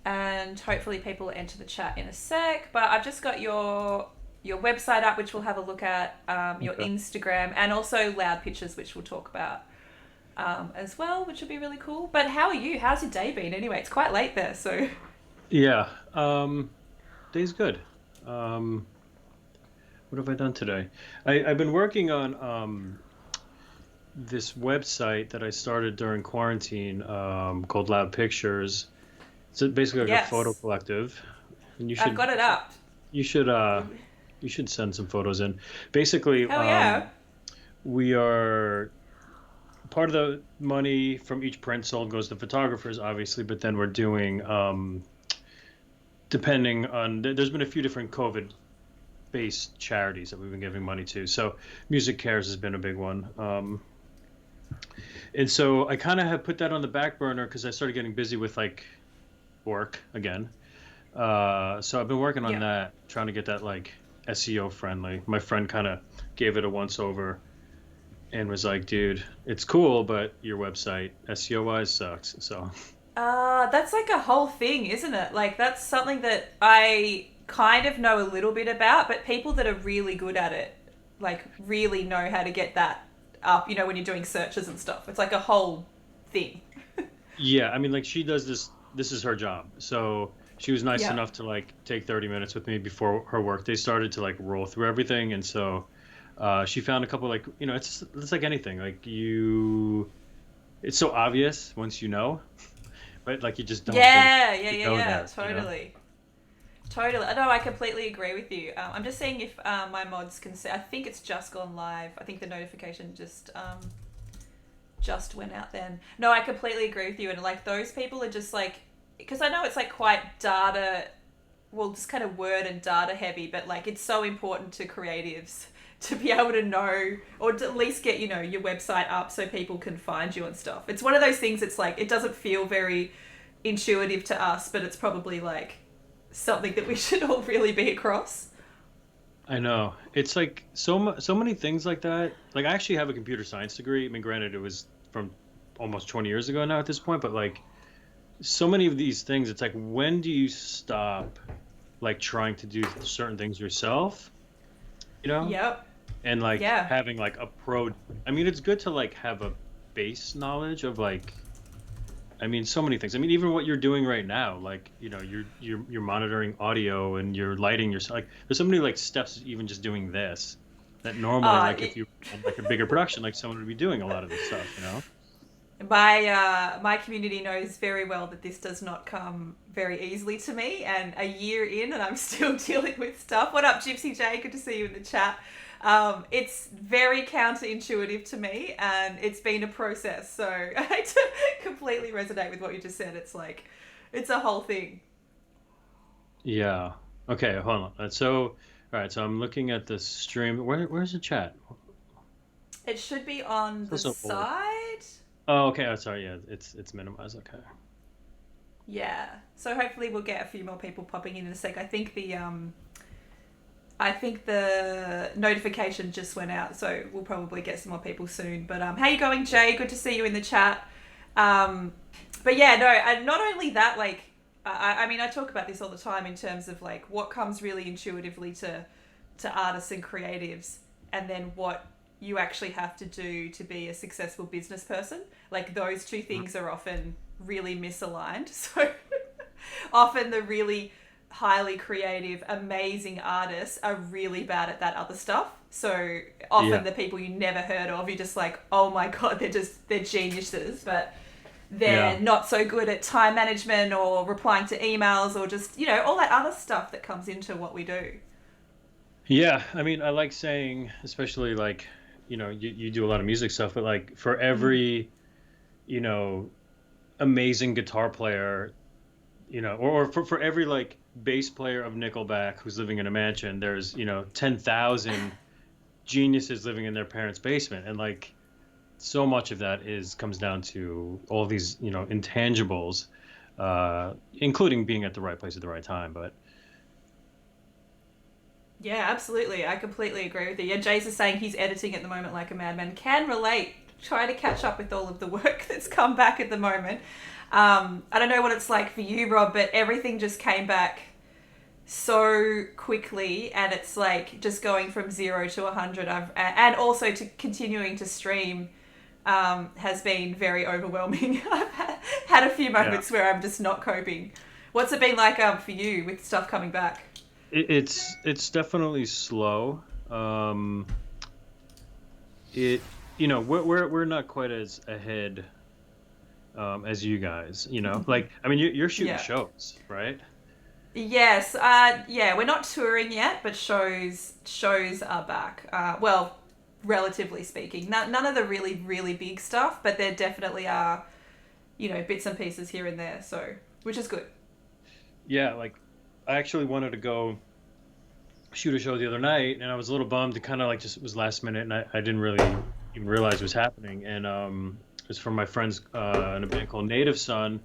and hopefully people will enter the chat in a sec. But I've just got your website up, which we'll have a look at, your Okay. Instagram, and also Loud Pictures, which we'll talk about as well, which will be really cool. But how are you? How's your day been? Anyway, it's quite late there, so Yeah. Day's good. Um, what have I done today? I've been working on this website that I started during quarantine called Loud Pictures. It's basically like a photo yes, collective, and I've got it up. you should you should send some photos in. Basically, Hell yeah! we are part of the money from each print sold goes to photographers, obviously, but then we're doing depending on there's been a few different COVID based charities that we've been giving money to. So Music Cares has been a big one. And so I kind of have put that on the back burner because I started getting busy with like work again. So I've been working on Yep. that, trying to get that like SEO friendly. My friend kind of gave it a once over and was like, dude, it's cool, but your website SEO wise sucks. So That's like a whole thing, isn't it? Like that's something that I kind of know a little bit about, but people that are really good at it, like really know how to get that up. You know, when you're doing searches and stuff, it's like a whole thing. yeah, I mean, like she does this. This is her job. So she was nice Yeah. enough to like take 30 minutes with me before her work day started to like roll through everything. And so she found a couple like it's like anything. Like it's so obvious once you know, but like you just don't think Yeah, yeah, to yeah, go yeah. there. You know? Totally. Totally. No, I completely agree with you. I'm just seeing if my mods can see. I think it's just gone live. I think the notification just went out then. No, I completely agree with you. And like those people are just like, because I know it's like quite data, well, just kind of word and data heavy, but like it's so important to creatives to be able to know or to at least get, your website up so people can find you and stuff. It's one of those things, it's like, it doesn't feel very intuitive to us, but it's probably like something that we should all really be across. I know. It's like so many things like that. Like I actually have a computer science degree. I mean, granted, it was from almost 20 years ago now at this point, but like so many of these things, it's like when do you stop like trying to do certain things yourself, you know? Yep. And like Yeah. having like a pro. I mean, it's good to like have a base knowledge of like I mean, so many things. I mean, even what you're doing right now, like, you're monitoring audio and you're lighting your like there's so many like steps even just doing this that normally like if It, you had like a bigger production, like someone would be doing a lot of this stuff, you know? my community knows very well that this does not come very easily to me, and a year in, and I'm still dealing with stuff. What up, Gypsy J? Good to see you in the chat. It's very counterintuitive to me, and it's been a process. So I completely resonate with what you just said. It's like, it's a whole thing. Yeah. Okay, hold on. So, all right, so I'm looking at the stream. Where's the chat? It should be on the It's so old. side. Oh, okay. Oh, sorry. Yeah, it's minimized. Okay. Yeah. So hopefully we'll get a few more people popping in a sec. I think the notification just went out, so we'll probably get some more people soon. But how you going, Jay? Good to see you in the chat. Um, but yeah, no, and not only that, like, I mean, I talk about this all the time in terms of like what comes really intuitively to artists and creatives, and then what you actually have to do to be a successful business person. Like those two Mhm. things are often really misaligned. So often the really highly creative, amazing artists are really bad at that other stuff. So often Yeah. the people you never heard of, you're just like, oh my god, they're geniuses, but they're Yeah. not so good at time management or replying to emails or just, all that other stuff that comes into what we do. Yeah, I mean, I like saying, especially like, you do a lot of music stuff, but like for Mm. every, you know, amazing guitar player, or for every like bass player of Nickelback who's living in a mansion, there's, 10,000 geniuses living in their parents' basement. And like so much of that is comes down to all these, intangibles, including being at the right place at the right time. But Yeah, absolutely. I completely agree with you. Yeah, Jace is saying he's editing at the moment like a madman. Can relate. trying to catch up with all of the work that's come back at the moment. I don't know what it's like for you, Rob, but everything just came back so quickly, and it's like just going from 0 to 100. And also to continuing to stream has been very overwhelming. I've had a few Yeah. moments where I'm just not coping. What's it been like for you with stuff coming back? It's definitely slow. It we're not quite as ahead as you guys. Like I mean you're shooting Yeah. shows, right? Yes, yeah, we're not touring yet, but shows are back. Well, relatively speaking, none of the really really big stuff, but there definitely are, bits and pieces here and there. So, which is good. Yeah, like I actually wanted to go shoot a show the other night, and I was a little bummed. It kind of like just it was last minute, and I didn't really even realize it was happening. And it was from my friends in a band called Native Son.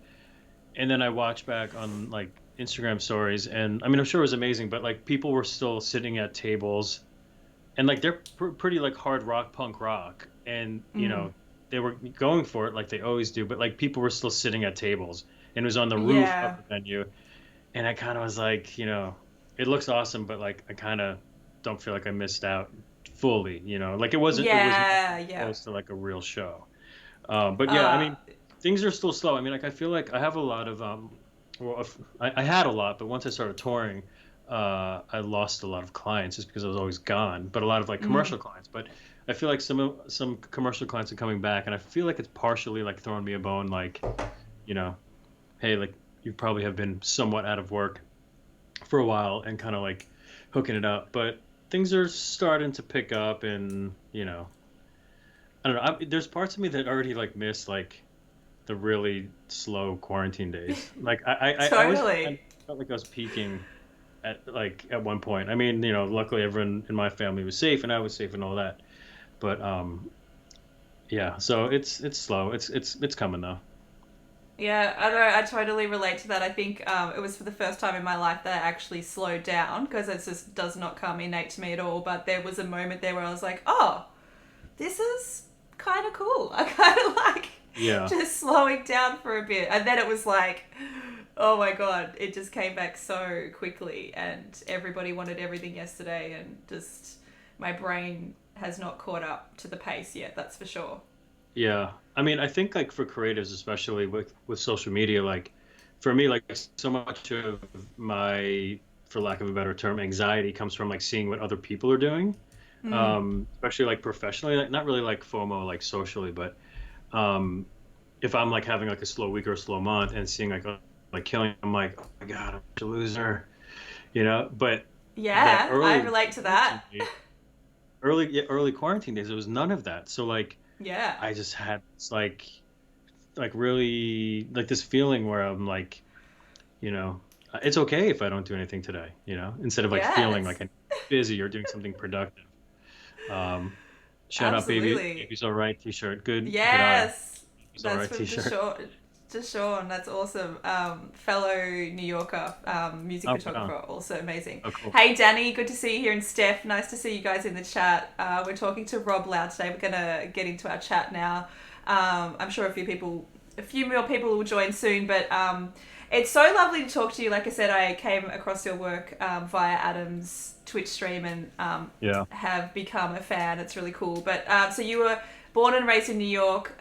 And then I watched back on like Instagram stories, and I mean, I'm sure it was amazing, but like people were still sitting at tables, and like they're pretty like hard rock, punk rock, and Mm. they were going for it like they always do, but like people were still sitting at tables, and it was on the roof of Yeah, the venue, and I kind of was like, it looks awesome, but like I kind of don't feel like I missed out fully, like it was not yeah, yeah. close to like a real show. But yeah, I Uh, mean, things are still slow. I mean, like I feel like I have a lot of well, I had a lot, but once I started touring, I lost a lot of clients just because I was always gone. But a lot of like mm, commercial clients. But I feel like some commercial clients are coming back, and I feel like it's partially like throwing me a bone, like you know, hey, like you probably have been somewhat out of work for a while, and kind of like hooking it up. But things are starting to pick up, and I don't know. There's parts of me that already like miss like the really slow quarantine days. Like I always kind totally. of felt like I was peaking at one point. I mean, luckily everyone in my family was safe and I was safe and all that. But yeah, so it's slow. It's coming though. Yeah, I know. I totally relate to that. I think it was for the first time in my life that I actually slowed down because it just does not come innate to me at all. But there was a moment there where I was like, oh, this is kind of cool. I kind of like Yeah. just slowing down for a bit. And then it was like, oh my God, it just came back so quickly. And everybody wanted everything yesterday. And just my brain has not caught up to the pace yet, that's for sure. Yeah. I mean, I think like for creatives, especially with social media, like for me, like so much of my, for lack of a better term, anxiety comes from like seeing what other people are doing. Mm. Especially like professionally, like not really like FOMO like socially, but um if I'm like having like a slow week or a slow month and seeing like killing, I'm like, oh my God, I'm such a loser, But that Yeah, I early relate to quarantine that. days, early quarantine days, there was none of that. So like Yeah. I just had this like really like this feeling where I'm like, you know, it's okay if I don't do anything today, instead of like Yeah, feeling it's like I'm busy or doing something productive. Um, Shout out, baby. absolutely. Baby's all right. T-shirt. Good eye. Yes, Baby's all that's right. from T-shirt. Deshaun. That's awesome. Fellow New Yorker, music Oh, right on. photographer, also amazing. Oh, cool. Hey, Danny, good to see you here, and Steph, nice to see you guys in the chat. We're talking to Rob Loud today. We're gonna get into our chat now. I'm sure a few more people will join soon, but it's so lovely to talk to you. Like I said, I came across your work via Adam's Twitch stream and Yeah. have become a fan. It's really cool. But so you were born and raised in New York.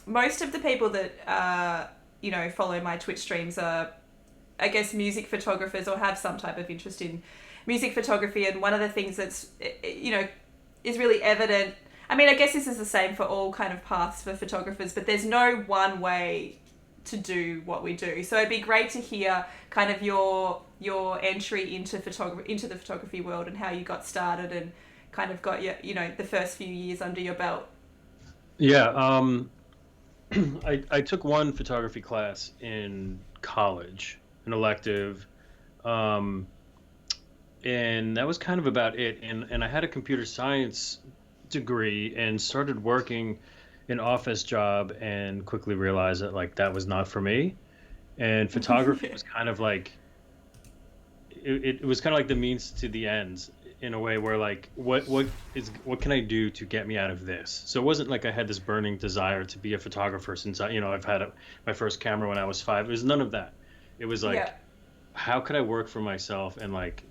Most of the people that follow my Twitch streams are, I guess, music photographers or have some type of interest in music photography. And one of the things that's is really evident. I mean, I guess this is the same for all kind of paths for photographers, but there's no one way to do what we do. So it'd be great to hear kind of your entry into the photography world and how you got started and kind of got your the first few years under your belt. Yeah. I took one photography class in college, an elective, um, and that was kind of about it. And I had a computer science degree and started working an office job and quickly realized that like that was not for me. And photography was kind of like it was kind of like the means to the ends. in a way where like what can I do to get me out of this? So it wasn't like I had this burning desire to be a photographer since I've had my first camera when I was 5. It was none of that. It was Yeah. like, how could I work for myself and like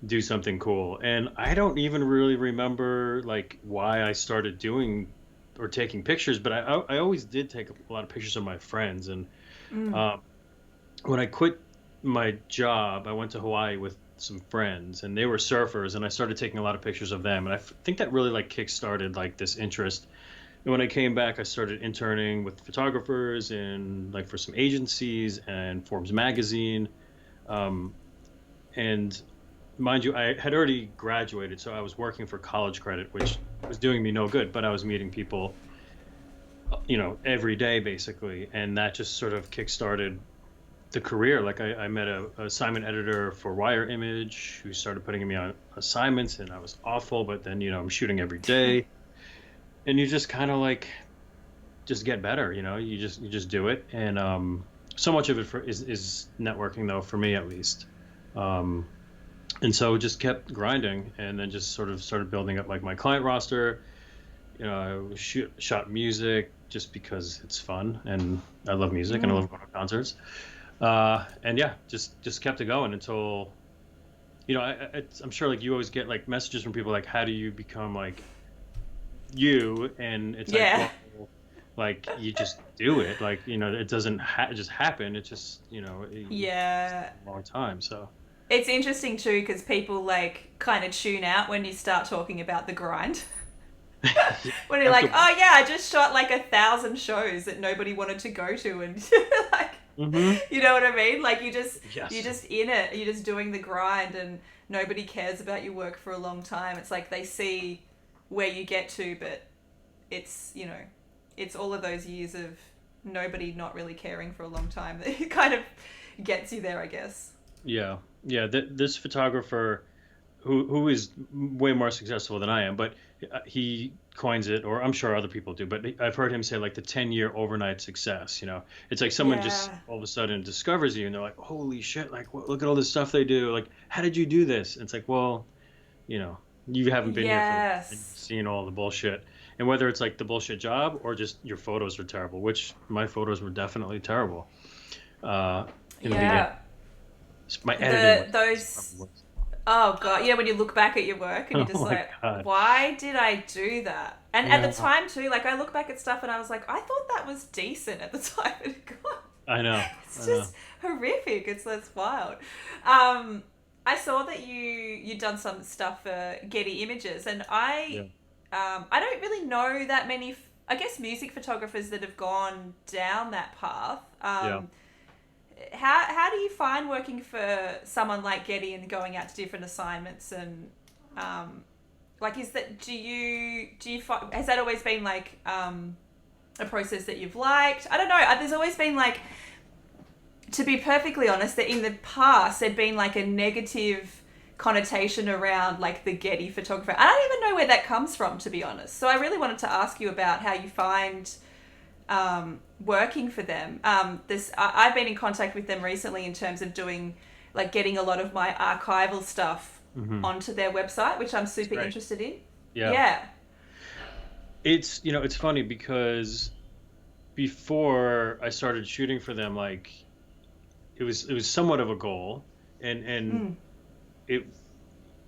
do something cool? And I don't even really remember like why I started doing or taking pictures, but I always did take a lot of pictures of my friends. And Mm. um, when I quit my job, I went to Hawaii with some friends, and they were surfers, and I started taking a lot of pictures of them, and think that really like kick-started like this interest. And when I came back, I started interning with photographers and like for some agencies and Forbes magazine. Um, and mind you, I had already graduated, so I was working for college credit, which was doing me no good, but I was meeting people, every day basically, and that just sort of kick-started the career. Like I met a assignment editor for Wire Image who started putting me on assignments, and I was awful. But then I'm shooting every day, and you just kind of like just get better. You just do it, and so much of it is networking though for me at least. Um, and so just kept grinding, and then just sort of started building up like my client roster. I shot music just because it's fun, and I love music, and I Mm. love going to concerts. And yeah, just kept it going until I'm sure like you always get like messages from people like, how do you become like you? And it's like, Yeah. well, like you just do it. Like it doesn't just happen. It just it's Yeah. a long time. So It's interesting too because people like kind of tune out when you start talking about the grind. you When you're have like, to. oh yeah, I just shot like 1,000 shows that nobody wanted to go to, and like, Hmm. you know what I mean? Like you're Yes. just in it. You're just doing the grind, and nobody cares about your work for a long time. It's like they see where you get to, but it's it's all of those years of nobody not really caring for a long time that kind of gets you there, I guess. Yeah. Yeah. This photographer who is way more successful than I am, but he coins it, or I'm sure other people do, but I've heard him say like the 10-year overnight success. It's like someone just Yeah. all of a sudden discovers you, and they're like, holy shit, like look at all this stuff they do. Like, how did you do this? And it's like, well, you know, you haven't been here for and you've Yes. seen all the bullshit. And whether it's like the bullshit job or just your photos are terrible, which my photos were definitely terrible uh, in the beginning. Yeah. My editing The was those probably Oh god, yeah, when you look back at your work and you're worse. Oh just my like, God. why did I do that? And at the Yeah, time too, like I look back at stuff and I was like, I thought that was decent at the time. And god, I know. it's I know. just horrific. That's wild. Um, I saw that you'd done some stuff for Getty Images, and Yeah. I don't really know that many. I guess music photographers that have gone down that path. Yeah. How do you find working for someone like Getty and going out to different assignments and like is that do you find, has that always been like a process that you've liked? I don't know. There's always been like, to be perfectly honest, that in the past there'd been like a negative connotation around like the Getty photographer. I don't even know where that comes from, to be honest. So I really wanted to ask you about how you find working for them. I've been in contact with them recently in terms of doing like getting a lot of my archival stuff Hmm. onto their website, which I'm It's super great. interested in. Yeah. Yeah, It's funny because before I started shooting for them, like it was somewhat of a goal, and mm. it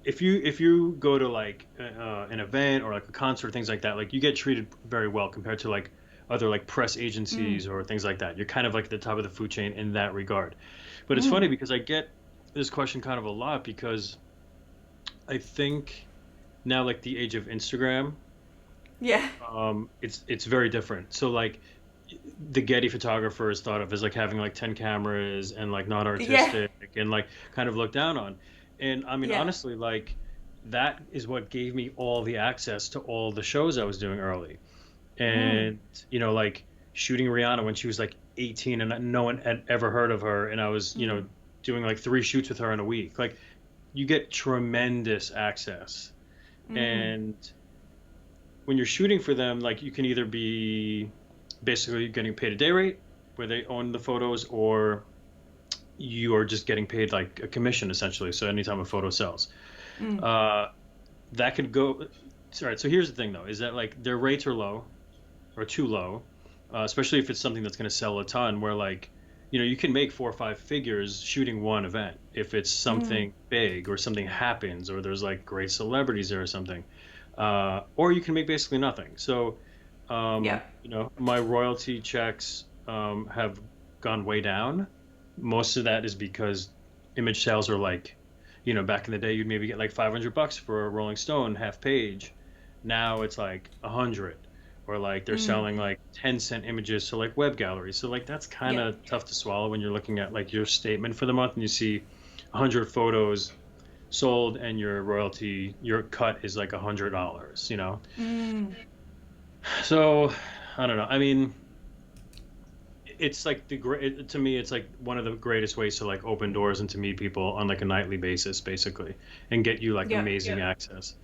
if you go to like an event or like a concert, things like that, like you get treated very well compared to like other like press Mm. agencies or things like that. You're kind of like at the top of the food chain in that regard. But it's Mm. funny because I get this question kind of a lot because I think now like the age of Instagram, Yeah. it's very different. So like the Getty photographer is thought of as like having like 10 cameras and like not Yeah. artistic and like kind of looked down on. And I mean, Yeah. honestly, like that is what gave me all the access to all the shows I was doing early. Mm. And, like shooting Rihanna when she was like 18 and no one had ever heard of her. And I was, Mm. doing like 3 shoots with her in a week. Like you get tremendous access. Mm. And when you're shooting for them, like you can either be basically getting paid a day rate where they own the photos, or you are just getting paid like a commission essentially. So anytime a photo sells, Mm. that could go. Sorry. So here's the thing, though, is that like their rates are low or too low, especially if it's something that's going to sell a ton. Where like, you can make 4 or 5 figures shooting one event if it's Mm. something big or something happens or there's like great celebrities there or something, or you can make basically nothing. So, Yeah. my royalty checks have gone way down. Most of that is because image sales are like, back in the day, you'd maybe get like $500 for a Rolling Stone half page. Now it's like 100, or like they're Mm. selling like 10-cent images to like web galleries. So like that's kind Yeah. of tough to swallow when you're looking at like your statement for the month and you see 100 photos sold and your cut is like $100. Mm. So I don't know. I mean, it's like to me it's like one of the greatest ways to like open doors and to meet people on like a nightly basis basically and get you like Yeah. amazing access.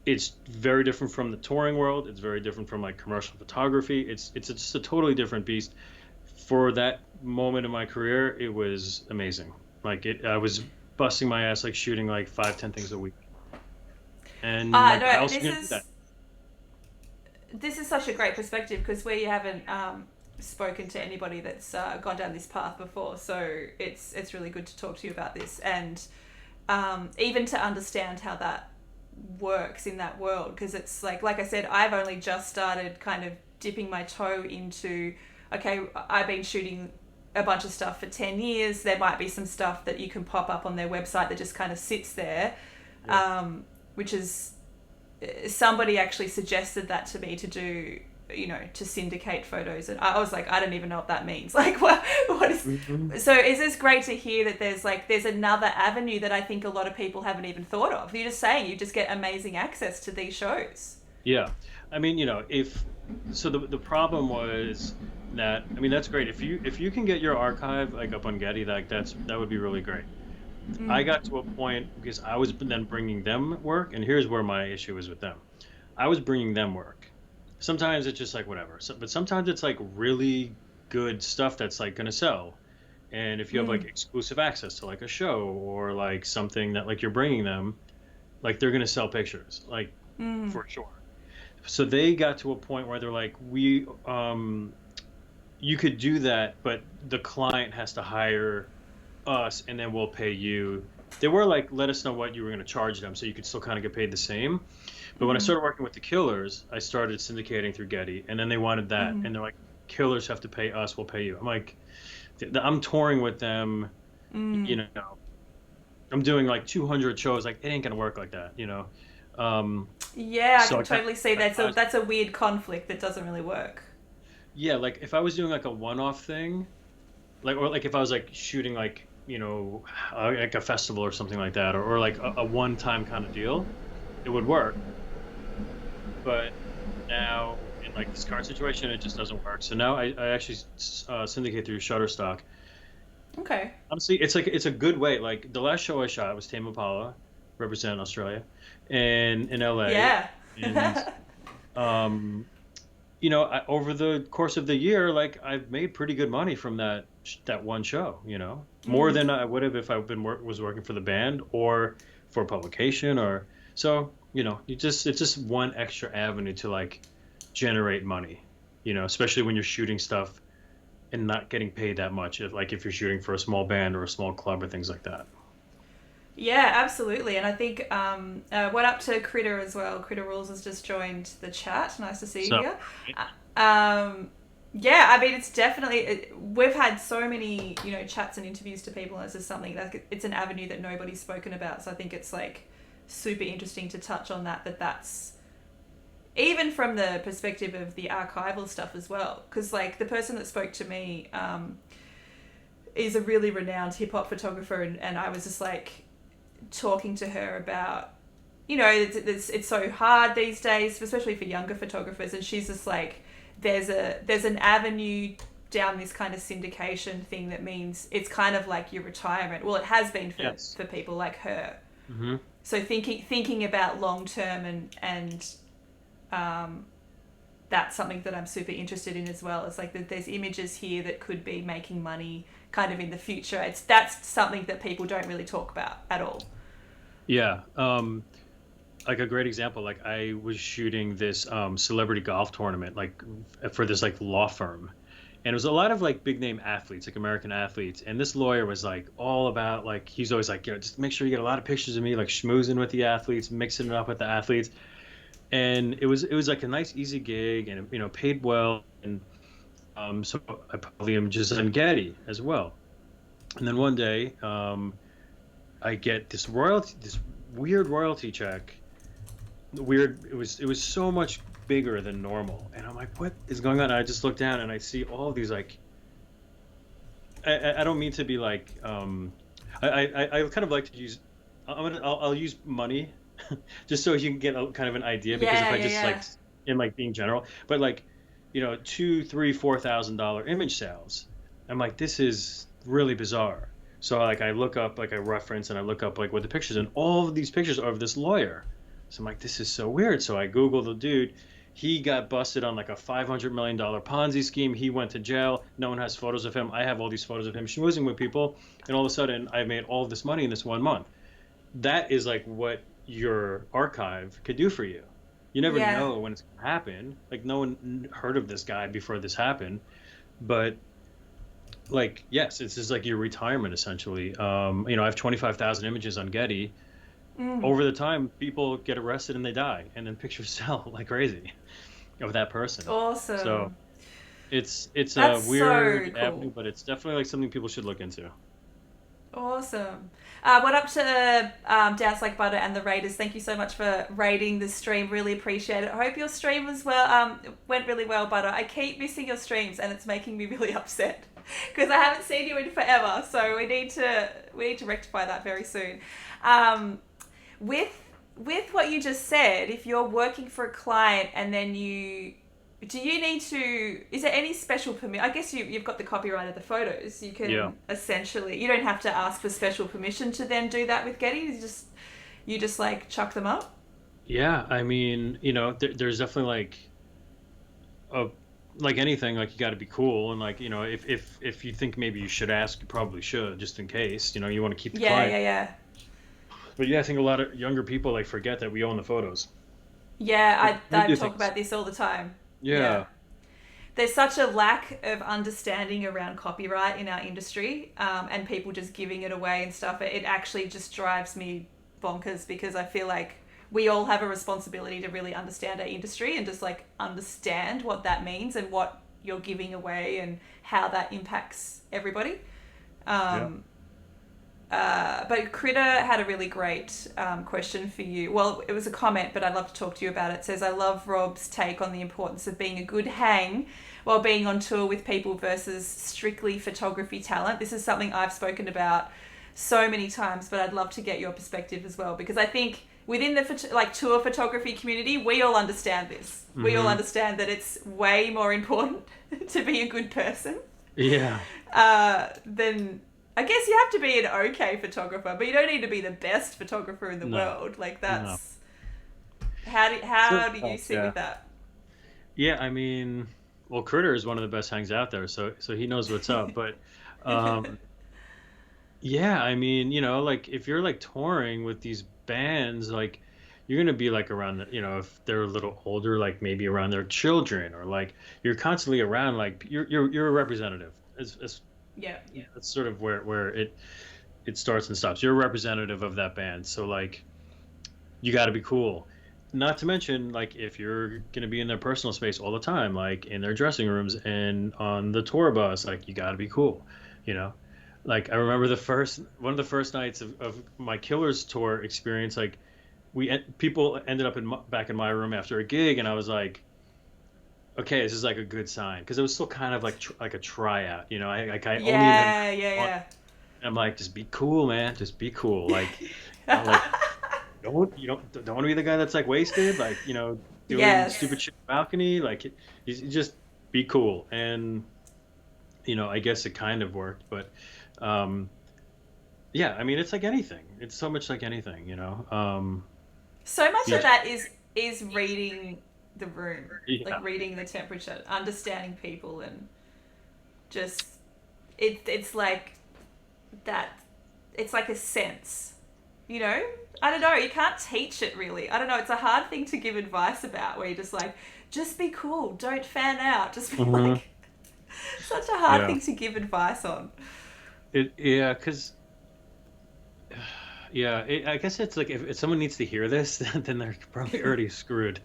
It's very different from the touring world. It's very different from like commercial photography. It's just a totally different beast. For that moment in my career, it was amazing. Like I was busting my ass like shooting like 5, 10 things a week. And like No, how else are this you gonna do that? is such a great perspective because we haven't spoken to anybody that's gone down this path before. So it's really good to talk to you about this and even to understand how that works in that world because it's like I said, I've only just started kind of dipping my toe into. Okay, I've been shooting a bunch of stuff for 10 years. There might be some stuff that you can pop up on their website that just kind of sits there, Yeah. which is somebody actually suggested that to me to do, to syndicate photos, and I was like, I don't even know what that means. Like, what is? Mhm. So is this great to hear that there's another avenue that I think a lot of people haven't even thought of. You're just saying you just get amazing access to these shows. Yeah. I mean, if so the problem was that I mean that's great. If you can get your archive like up on Getty, like that would be really great. I Mm. got to a point because I was then bringing them work, and here's where my issue is with them. I was bringing them work. Sometimes it's just like whatever, but sometimes it's like really good stuff that's like gonna sell. And if you have like Mm. exclusive access to like a show or like something that like you're bringing them, like they're gonna sell pictures, like Mm. for sure. So they got to a point where they're like, we you could do that, but the client has to hire us and then we'll pay you. They were like, let us know what you were going to charge them so you could still kind of get paid the same. But when I Mm. started working with the Killers, I started syndicating through Getty, and then they wanted that, Mm. and they're like, Killers have to pay us, we'll pay you. I'm like, I'm touring with them, you Mm. know, I'm doing like 200 shows, like it ain't gonna work like that. Yeah, I So can I kind totally see that's of, a that's a weird conflict that doesn't really work. yeah, like if I was doing like a one-off thing, like or like if I was like shooting like like a festival or something like that, or like a one-time kind of deal, it would work. But now in like this current situation, it just doesn't work. So now I actually syndicate through Shutterstock. Okay. Honestly, it's a good way. Like the last show I shot was Tame Impala, representing Australia, and in LA, Yeah. and um, over the course of the year, like I've made pretty good money from that one show. More Mm. than I would have if I was working for the band or for a publication or so. It's just one extra avenue to like generate money. Especially when you're shooting stuff and not getting paid that much. If you're shooting for a small band or a small club or things like that. Yeah, absolutely. And I think went up to Critter as well. Critter Rules has just joined the chat. Nice to see you So here. Yeah, I mean, it's definitely, we've had so many, chats and interviews to people, and it's just something that it's an avenue that nobody's spoken about. So I think it's like super interesting to touch on that's even from the perspective of the archival stuff as well. Because, like, the person that spoke to me is a really renowned hip hop photographer, and I was just like, talking to her about it's so hard these days, especially for younger photographers, and she's just like, there's an avenue down this kind of syndication thing that means it's kind of like your retirement. Well, it has been yes. for people like her. Hmm. So thinking about long term and um, that's something that I'm super interested in as well. It's like that there's images here that could be making money kind of in the future. That's something that people don't really talk about at all. Yeah. like a great example, like I was shooting this celebrity golf tournament, like for this like law firm, and it was a lot of like big name athletes, like American athletes. And this lawyer was like all about like he's always like, just make sure you get a lot of pictures of me, like schmoozing with the athletes, mixing it up with the athletes. And it was like a nice easy gig, and paid well. And so I probably am just on Getty as well. And then one day, I get this weird royalty check. Weird. It was so much bigger than normal, and I'm like, what is going on? And I just look down and I see all of these like. I don't mean to be like. I kind of like to use. I'll use money, just so you can get a kind of an idea. Because if Yeah, I yeah, just like yeah. in like being general, but like, two, three, $4,000 image sales. I'm like, this is really bizarre. So like I look up like I reference and I look up like what the pictures, and all of these pictures are of this lawyer. So I'm like, this is so weird. So I Google the dude. He got busted on like a $500 million Ponzi scheme. He went to jail. No one has photos of him. I have all these photos of him schmoozing with people, and all of a sudden I made all of this money in this one month. That is like what your archive could do for you. You never Yeah. know when it's going to happen. Like no one heard of this guy before this happened, but like yes, it's just like your retirement essentially. I have 25,000 images on Getty. Mm. Over the time, people get arrested and they die, and then pictures sell like crazy of that person. So Awesome. it's a That's so weird avenue, cool. but it's definitely like something people should look into. Awesome. What up to Dance Like Butter and the Raiders? Thank you so much for rating the stream. Really appreciate it. I hope your stream was well. Went really well, Butter. I keep missing your streams, and it's making me really upset because I haven't seen you in forever. So we need to rectify that very soon. Um, with with what you just said, if you're working for a client and then do you need to, is there any special permit? I guess you've got the copyright of the photos. You Yeah. can essentially, you don't have to ask for special permission to then do that with Getty. You just like chuck them up. Yeah, I mean, there's definitely a like anything, like you got to be cool, and like, if you think maybe you should ask, you probably should, just in case, you want to keep the Yeah, client. yeah, yeah. But yeah, I think a lot of younger people like forget that we own the photos. Yeah, What do I you talk think? about this all the time. Yeah. Yeah. There's such a lack of understanding around copyright in our industry, and people just giving it away and stuff. It actually just drives me bonkers because I feel like we all have a responsibility to really understand our industry and just like understand what that means and what you're giving away and how that impacts everybody. Yeah. Um, but Critter had a really great question for you. Well, it was a comment, but I'd love to talk to you about it. It says, I love Rob's take on the importance of being a good hang while being on tour with people versus strictly photography talent. This is something I've spoken about so many times, but I'd love to get your perspective as well because I think within the tour photography community, we all understand this. We all Hmm. understand that it's way more important to be a good person Yeah. then I guess you have to be an okay photographer, but you don't need to be the best photographer in the No. world. Like No. that's how So, do you sit yeah. with that? Yeah, I mean, well, Critter is one of the best hangs out there, so he knows what's up. But um, yeah, I mean, like if you're like touring with these bands, like you're gonna be like around if they're a little older, like maybe around their children, or like you're constantly around, like you're a representative. Yeah, That's sort of where it starts and stops. You're a representative of that band, so like you got to be cool. Not to mention, like, if you're gonna be in their personal space all the time, like in their dressing rooms and on the tour bus, like you got to be cool, you know. Like I remember one of the first nights of my Killers tour experience. Like people ended up back in my room after a gig, and I was like, okay, this is like a good sign because it was still kind of like like a tryout, you know. I only had yeah, one. yeah, I'm like, just be cool, man. Just be cool. Like, like yeah. don't want to be the guy that's like wasted, like doing Yes. stupid shit on the balcony. Like, you just be cool, and I guess it kind of worked, but um, yeah, I mean, it's like anything. It's so much like anything, you know. So much Yeah, of that is reading the room, like yeah, reading the temperature, understanding people, and just it's like that. It's like a sense. You know, I don't know. You can't teach it really. I don't know. It's a hard thing to give advice about where you're just like, just be cool. Don't fan out. Just be Hmm. like, such a hard Yeah. thing to give advice on. Yeah, because yeah, I guess it's like if someone needs to hear this, then they're probably already screwed.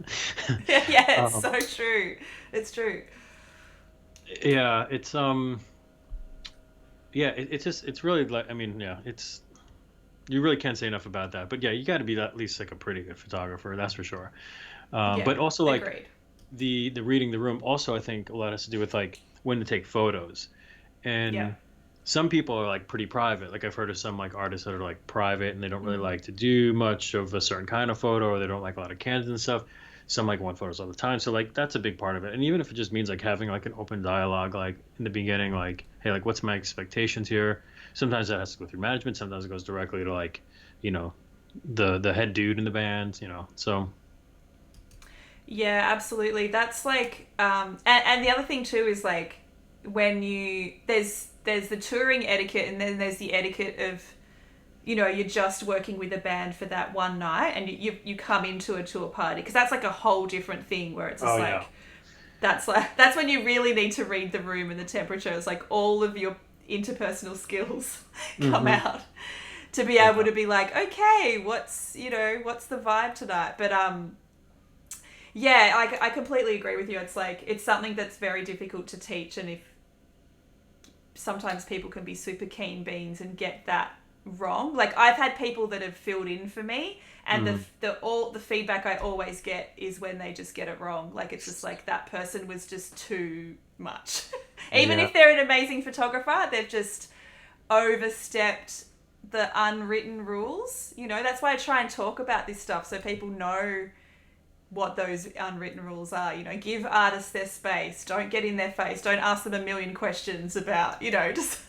Yeah, yeah, it's Um, so true. It's true. yeah, yeah, it's just it's really like I mean, yeah, it's you really can't say enough about that. But yeah, you got to be at least like a pretty good photographer, that's for sure. Yeah, But also like agreed. the reading the room also I think a lot has to do with like when to take photos. Yeah. And some people are like pretty private. Like I've heard of some like artists that are like private and they don't really Mm. like to do much of a certain kind of photo or they don't like a lot of candid and stuff. Some like want photos all the time. So like that's a big part of it. And even if it just means like having like an open dialogue like in the beginning, like, hey, like what's my expectations here? Sometimes that has to go through management, sometimes it goes directly to like, you know, the head dude in the band, you know. So Yeah, absolutely. That's like, and the other thing too is like when there's the touring etiquette, and then there's the etiquette of, you know, you're just working with a band for that one night, and you come into a tour party because that's like a whole different thing where it's just oh yeah. like that's when you really need to read the room and the temperature. It's like all of your interpersonal skills come Hmm. out to be able Yeah. to be like, okay, what's the vibe tonight? But yeah, I completely agree with you. It's like it's something that's very difficult to teach, and if sometimes people can be super keen beans and get that wrong. Like I've had people that have filled in for me, and Mm. the feedback I always get is when they just get it wrong. Like it's just like that person was just too much. Even Yeah. if they're an amazing photographer, they've just overstepped the unwritten rules. You know, that's why I try and talk about this stuff so people know what those unwritten rules are. You know, give artists their space. Don't get in their face. Don't ask them a million questions about, you know, just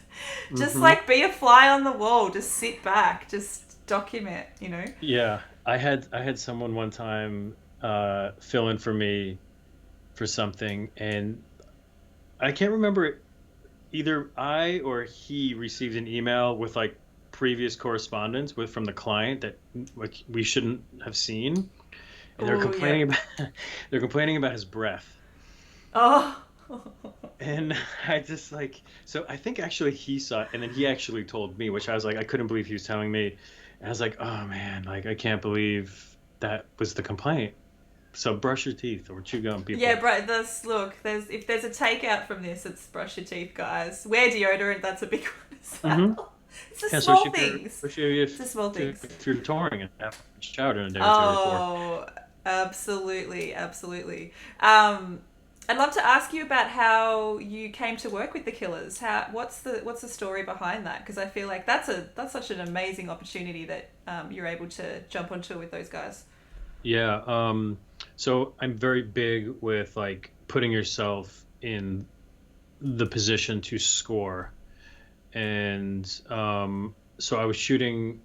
Hmm. like be a fly on the wall. Just sit back. Just document, you know. Yeah. I had someone one time fill in for me for something and I can't remember either I or he received an email with like previous correspondence with from the client that like we shouldn't have seen, and they're Oh, complaining yep. about they're complaining about his breath. Oh. And I just like so I think actually he saw it and then he actually told me, which I was like I couldn't believe he was telling me. And I was like, oh man, like I can't believe that was the complaint. So brush your teeth or chew gum, Yeah, people. bro. Look. There's if there's a takeout from this, it's brush your teeth, guys. Wear deodorant. That's a big one as Mm-hmm. well. It's the Yeah, small things. especially It's the small things. if you're touring and have showered in a day or two before. Oh, absolutely, absolutely. Um, I'd love to ask you about how you came to work with the Killers. What's the story behind that? Because I feel like that's such an amazing opportunity that you're able to jump on tour with those guys. Yeah, so I'm very big with like putting yourself in the position to score. And so I was shooting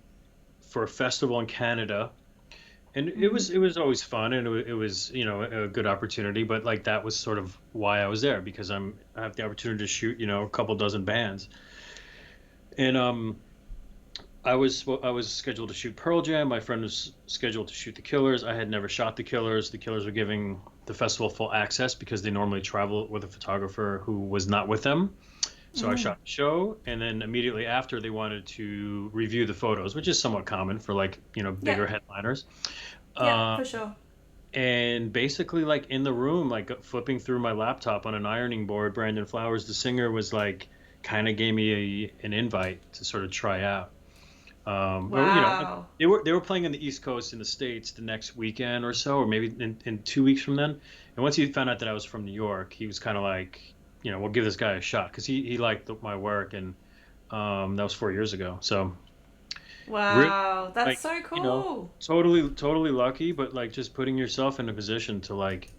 for a festival in Canada, and Mm-hmm. it was always fun, and it was you know a good opportunity. But like that was sort of why I was there because I have the opportunity to shoot you know a couple dozen bands, and I was scheduled to shoot Pearl Jam. My friend was scheduled to shoot the Killers. I had never shot the Killers. The Killers were giving the festival full access because they normally travel with a photographer who was not with them. So I Mm. shot the show, and then immediately after, they wanted to review the photos, which is somewhat common for like you know Yeah, bigger headliners. yeah, Uh, for sure. and basically, like in the room, like flipping through my laptop on an ironing board, Brandon Flowers, the singer, was like kind of gave me an invite to sort of try out. Or you know, Wow. they were playing on the East Coast in the States the next weekend or so, or maybe in 2 weeks from then. And once he found out that I was from New York, he was kind of like, you know, we'll give this guy a shot because he liked my work, and that was 4 years ago. So really, Wow, that's like so you know, cool. totally lucky, but like just putting yourself in a position to like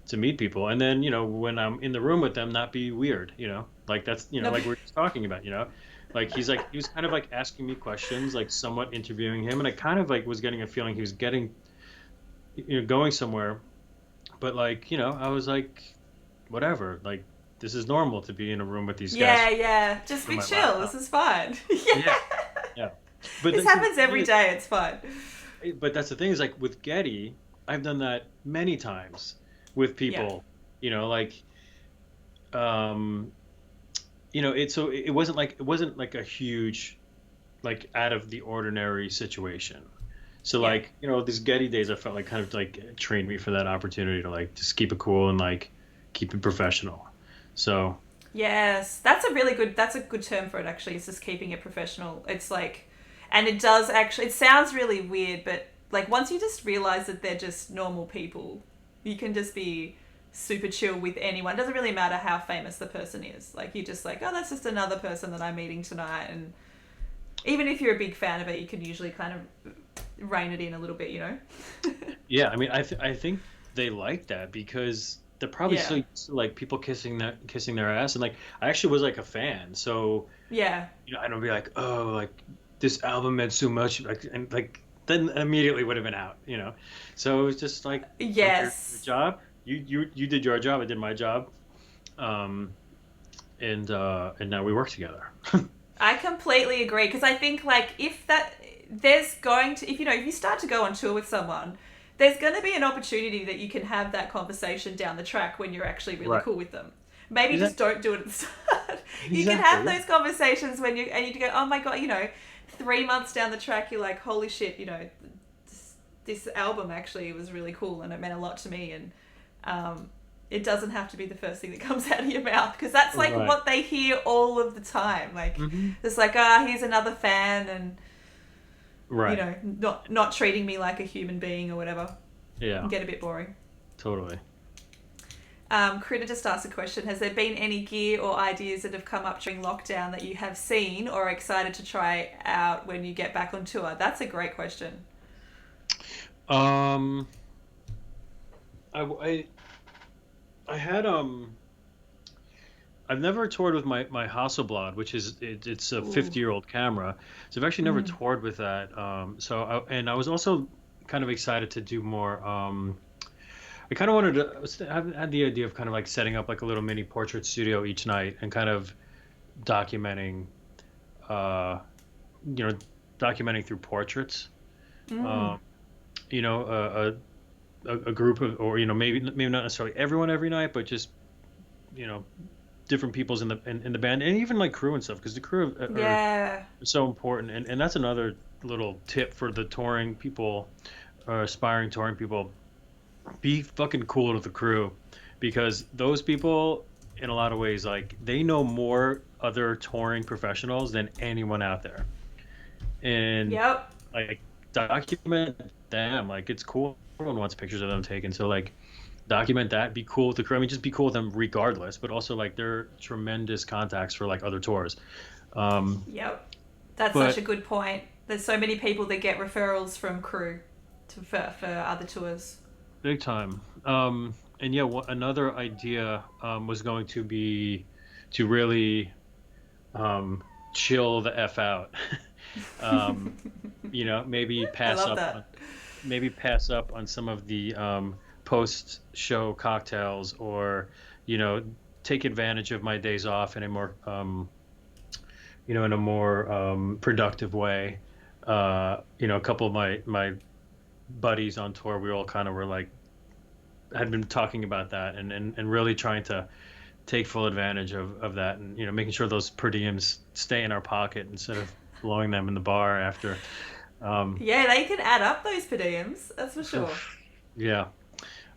to meet people, and then you know when I'm in the room with them, not be weird, you know, like that's you know No, like we're just talking about, you know, like he was kind of like asking me questions, like somewhat interviewing him, and I kind of like was getting a feeling he was getting you know going somewhere, but like you know I was like whatever, like this is normal to be in a room with these guys yeah, yeah. Just from be my chill. This laptop. is fine. Yeah. Yeah, yeah. But This the happens thing every is, day. It's fine. but that's the thing is like with Getty, I've done that many times with Yeah. people. You know, like um, it wasn't like a huge like out of the ordinary situation. So Yeah. like, these Getty days I felt like kind of like trained me for that opportunity to like just keep it cool and like keep it professional. So Yes, that's a really good. That's a good term for it. Actually, it's just keeping it professional. It's like, and it does actually. It sounds really weird, but like once you just realize that they're just normal people, you can just be super chill with anyone. It doesn't really matter how famous the person is. Like you just like, oh, that's just another person that I'm meeting tonight, and even if you're a big fan of it, you can usually kind of rein it in a little bit. yeah, I mean, I think they like that because they're probably so Yeah. used to like people kissing their ass, and like I actually was like a fan, so Yeah. I don't be like, oh, like this album meant so much, like and like then immediately would have been out. So it was just like, your Yes. job, you did your job, I did my job, um, and now we work together. I completely agree because I think like if that there's going to if you start to go on tour with someone, there's going to be an opportunity that you can have that conversation down the track when you're actually really Right. cool with them. Maybe just Exactly. don't do it at the start. You can Exactly. have Yeah. those conversations when you go, oh my god, 3 months down the track, you're like, holy shit, this album actually was really cool and it meant a lot to me, and um, it doesn't have to be the first thing that comes out of your mouth because that's like Right. what they hear all of the time. Like Hmm. it's like, here's another fan, and Right. not treating me like a human being or whatever. It can Yeah. get a bit boring. Totally. Critter just asked a question. Has there been any gear or ideas that have come up during lockdown that you have seen or are excited to try out when you get back on tour? That's a great question. Um, I, I, I had I've never toured with my Hasselblad, which it's a Ooh. 50-year-old camera. So I've actually never Mm. toured with that. And I was also kind of excited to do more. I kind of wanted to I had the idea of kind of like setting up like a little mini portrait studio each night and kind of documenting, uh, you know, documenting through portraits. Mm. Um, you know, a group of, or maybe not necessarily everyone every night, but just you know different people's in the band, and even like crew and stuff, because the crew are Yeah. so important. And that's another little tip for the touring people or aspiring touring people: be fucking cool with the crew, because those people in a lot of ways like they know more other touring professionals than anyone out there, and Yep. like document them. Like it's cool, everyone wants pictures of them taken, so like document that, be cool with the crew. I mean, just be cool with them regardless, but also like they're tremendous contacts for like other tours. Um, Yep. That's such but a good point. There's so many people that get referrals from crew for other tours. big time. And yeah, another idea was going to be to really chill the f out. um, maybe I pass love up on that. some of the post show cocktails, or take advantage of my days off in a more productive way. A couple of my buddies on tour, we all kind of were like had been talking about that, and really trying to take full advantage of that, and making sure those per diems stay in our pocket instead of blowing them in the bar after. um Yeah, they can add up those per diems. That's for sure. oof, yeah.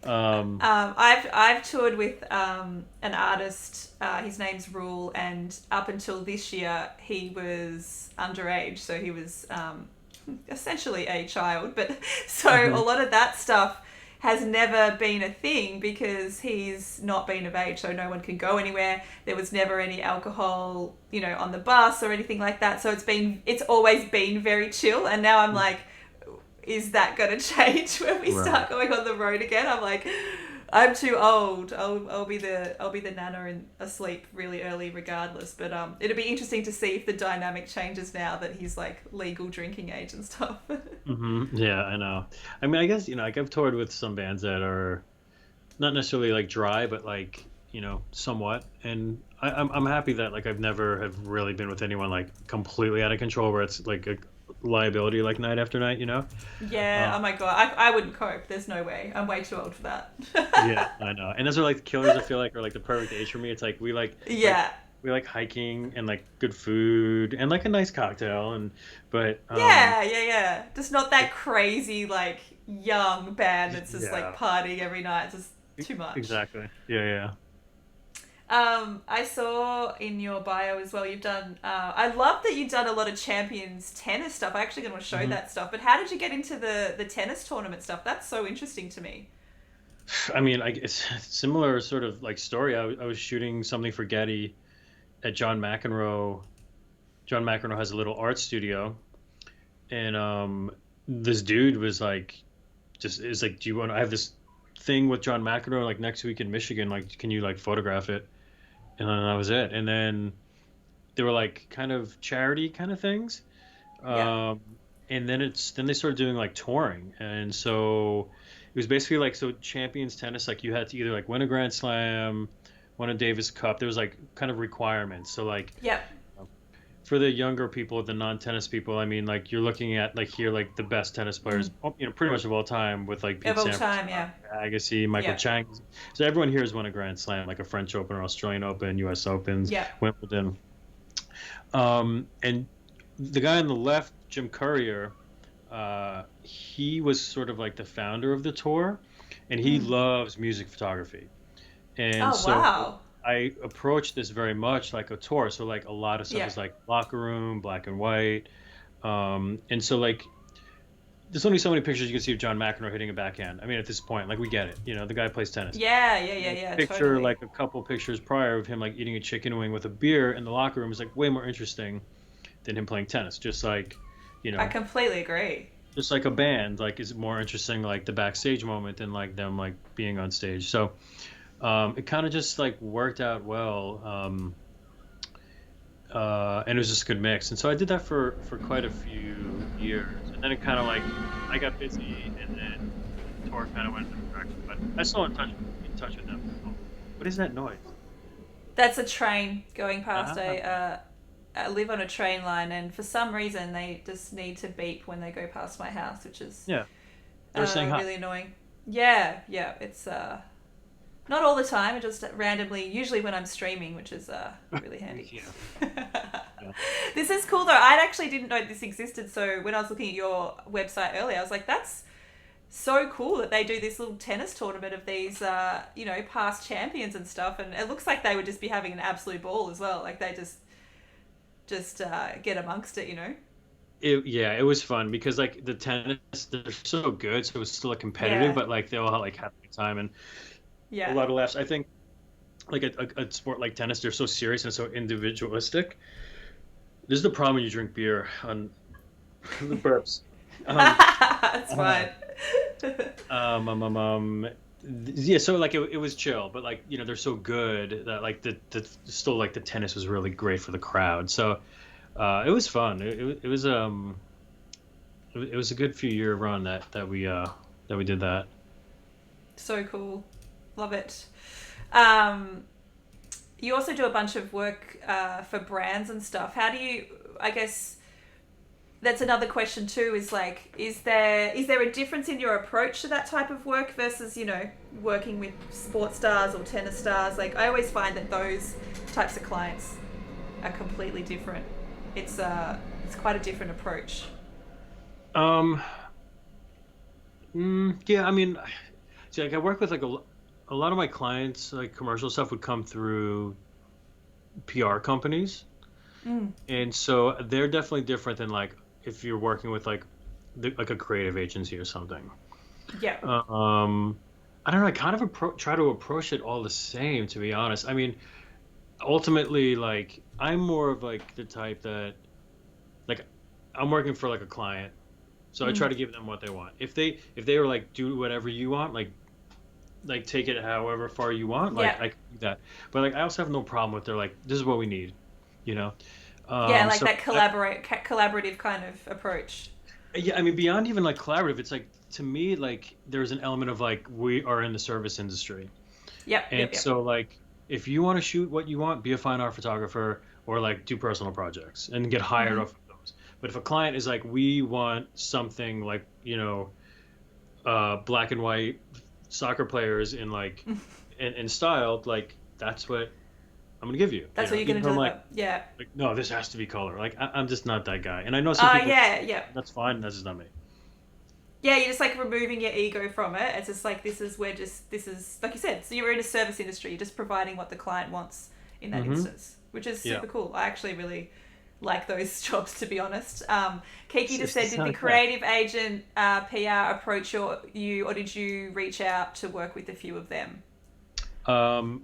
um I've toured with an artist. His name's Rule, and up until this year, he was underage, so he was essentially a child. But so a mhm, lot of that stuff has never been a thing because he's not been of age, so no one can go anywhere. There was never any alcohol, on the bus or anything like that. So it's always been very chill. And now I'm like, is that going to change when we right. start going on the road again? I'm like, I'm too old. I'll be the nana and asleep really early regardless. But it'll be interesting to see if the dynamic changes now that he's like legal drinking age and stuff. Yeah, I know. I mean, I guess like I've toured with some bands that are not necessarily like dry, but like somewhat. And I'm happy that like I've never have really been with anyone like completely out of control, where it's like liability like night after night, Yeah. Uh, Oh my god. I wouldn't cope. There's no way. I'm way too old for that. yeah, I know. And those are like the killers. I feel like are like the perfect age for me. It's like like Yeah. we like hiking and like good food and like a nice cocktail and but Yeah. Yeah. Yeah. Just not that crazy like young band that's just like yeah, partying every night. It's just too much. exactly. Yeah, yeah. I saw in your bio as well. You've done. I love that you've done a lot of champions tennis stuff. I actually going to show hmm that stuff. But how did you get into the tennis tournament stuff? That's so interesting to me. I mean, like it's similar sort of like story. I was shooting something for Getty at John McEnroe. John McEnroe has a little art studio, and this dude was like, just is like, do you want? I have this thing with John McEnroe like next week in Michigan. Like, can you like photograph it? And then that was it. And then they were like kind of charity kind of things. Yeah. Um, and then they started doing like touring, and so it was basically like so Champions Tennis like you had to either like win a Grand Slam, win a Davis Cup. There was like kind of requirements. So like Yep. for the younger people, the non-tennis people, I mean like you're looking at like here like the best tennis players, Mm. pretty much of all time with like Of Pete all Sampras, time. Yeah. Agassi, Michael Yeah. Chang. So everyone here has won a Grand Slam, like a French Open or Australian Open, U.S. Opens, Yeah. Wimbledon. And the guy on the left, Jim Courier, he was sort of like the founder of the tour, and he Mm. loves music photography. And Oh so wow. I approached this very much like a tour. So like a lot of stuff Yeah. is like locker room, black and white. And so like there's only so many pictures you can see of John McEnroe hitting a backhand. I mean, at this point, like we get it. The guy plays tennis. Yeah. Yeah. Yeah. Yeah. Picture Totally. like a couple pictures prior of him like eating a chicken wing with a beer in the locker room is like way more interesting than him playing tennis. You I know, completely agree. just like a band, like is more interesting like the backstage moment than like them like being on stage. So it kind of just like worked out well, and it was just a good mix. And so I did that for quite a few years, and then it kind of like I got busy, and then the tour kind of went in a different direction. But I still in touch with them. Oh, what is that noise? That's a train going past. Ah, I live on a train line, and for some reason they just need to beep when they go past my house, which is yeah, they're saying hi. really annoying. Yeah, yeah, it's not all the time. It just randomly, usually when I'm streaming, which is really handy. Yeah, yeah. This is cool though. I actually didn't know this existed. So when I was looking at your website earlier, I was like, that's so cool that they do this little tennis tournament of these, past champions and stuff. And it looks like they would just be having an absolute ball as well. Like they just get amongst it. Yeah, it was fun because like the tennis, they're so good, so it was still like competitive, Yeah, but like they all had like happy time and a yeah. lot of laughs. I think like a sport like tennis, they're so serious and so individualistic. This is the problem when you drink beer on the burps. Um, That's uh, fine. yeah, so like it was chill, but like they're so good that like the still like the tennis was really great for the crowd. So it was fun. It was a good few year run that we did that. So cool. Love it. Um, you also do a bunch of work for brands and stuff. How do you, I guess, that's another question too, is like, is there a difference in your approach to that type of work versus, working with sports stars or tennis stars? Like, I always find that those types of clients are completely different. It's quite a different approach. Um, yeah, I mean, see, like I work with like a lot of my clients, like commercial stuff would come through PR companies, Mm. and so they're definitely different than like if you're working with like like a creative agency or something. Yeah. Um, I don't know. I kind of try to approach it all the same, to be honest. I mean, ultimately, like I'm more of like the type that like I'm working for like a client, so I try Mm. to give them what they want. If they were like do whatever you want, like take it however far you want, like Yeah. I can do that. But like I also have no problem with they're like this is what we need, you know. Yeah, like So that collaborative kind of approach. yeah, I mean beyond even like collaborative, it's like to me like there's an element of like we are in the service industry. Yep, yep, And yep. so like if you want to shoot what you want, be a fine art photographer or like do personal projects and get hired Mm-hmm. off of those. But if a client is like, we want something like, black and white soccer players in like in style, like that's what I'm gonna give you. That's what you're Even gonna though I'm like, deliver. Yeah. no, this has to be color. Like I'm just not that guy. And I know some people, Yeah, yeah. that's fine. That's just not me. Yeah, you're just like removing your ego from it. It's just like this is like you said. So you're in a service industry. You're just providing what the client wants in that Hmm. instance, which is Yeah. super cool. I actually really like those jobs, to be honest. Kiki just said, It's did the not that. creative agent PR approach you, or did you reach out to work with a few of them?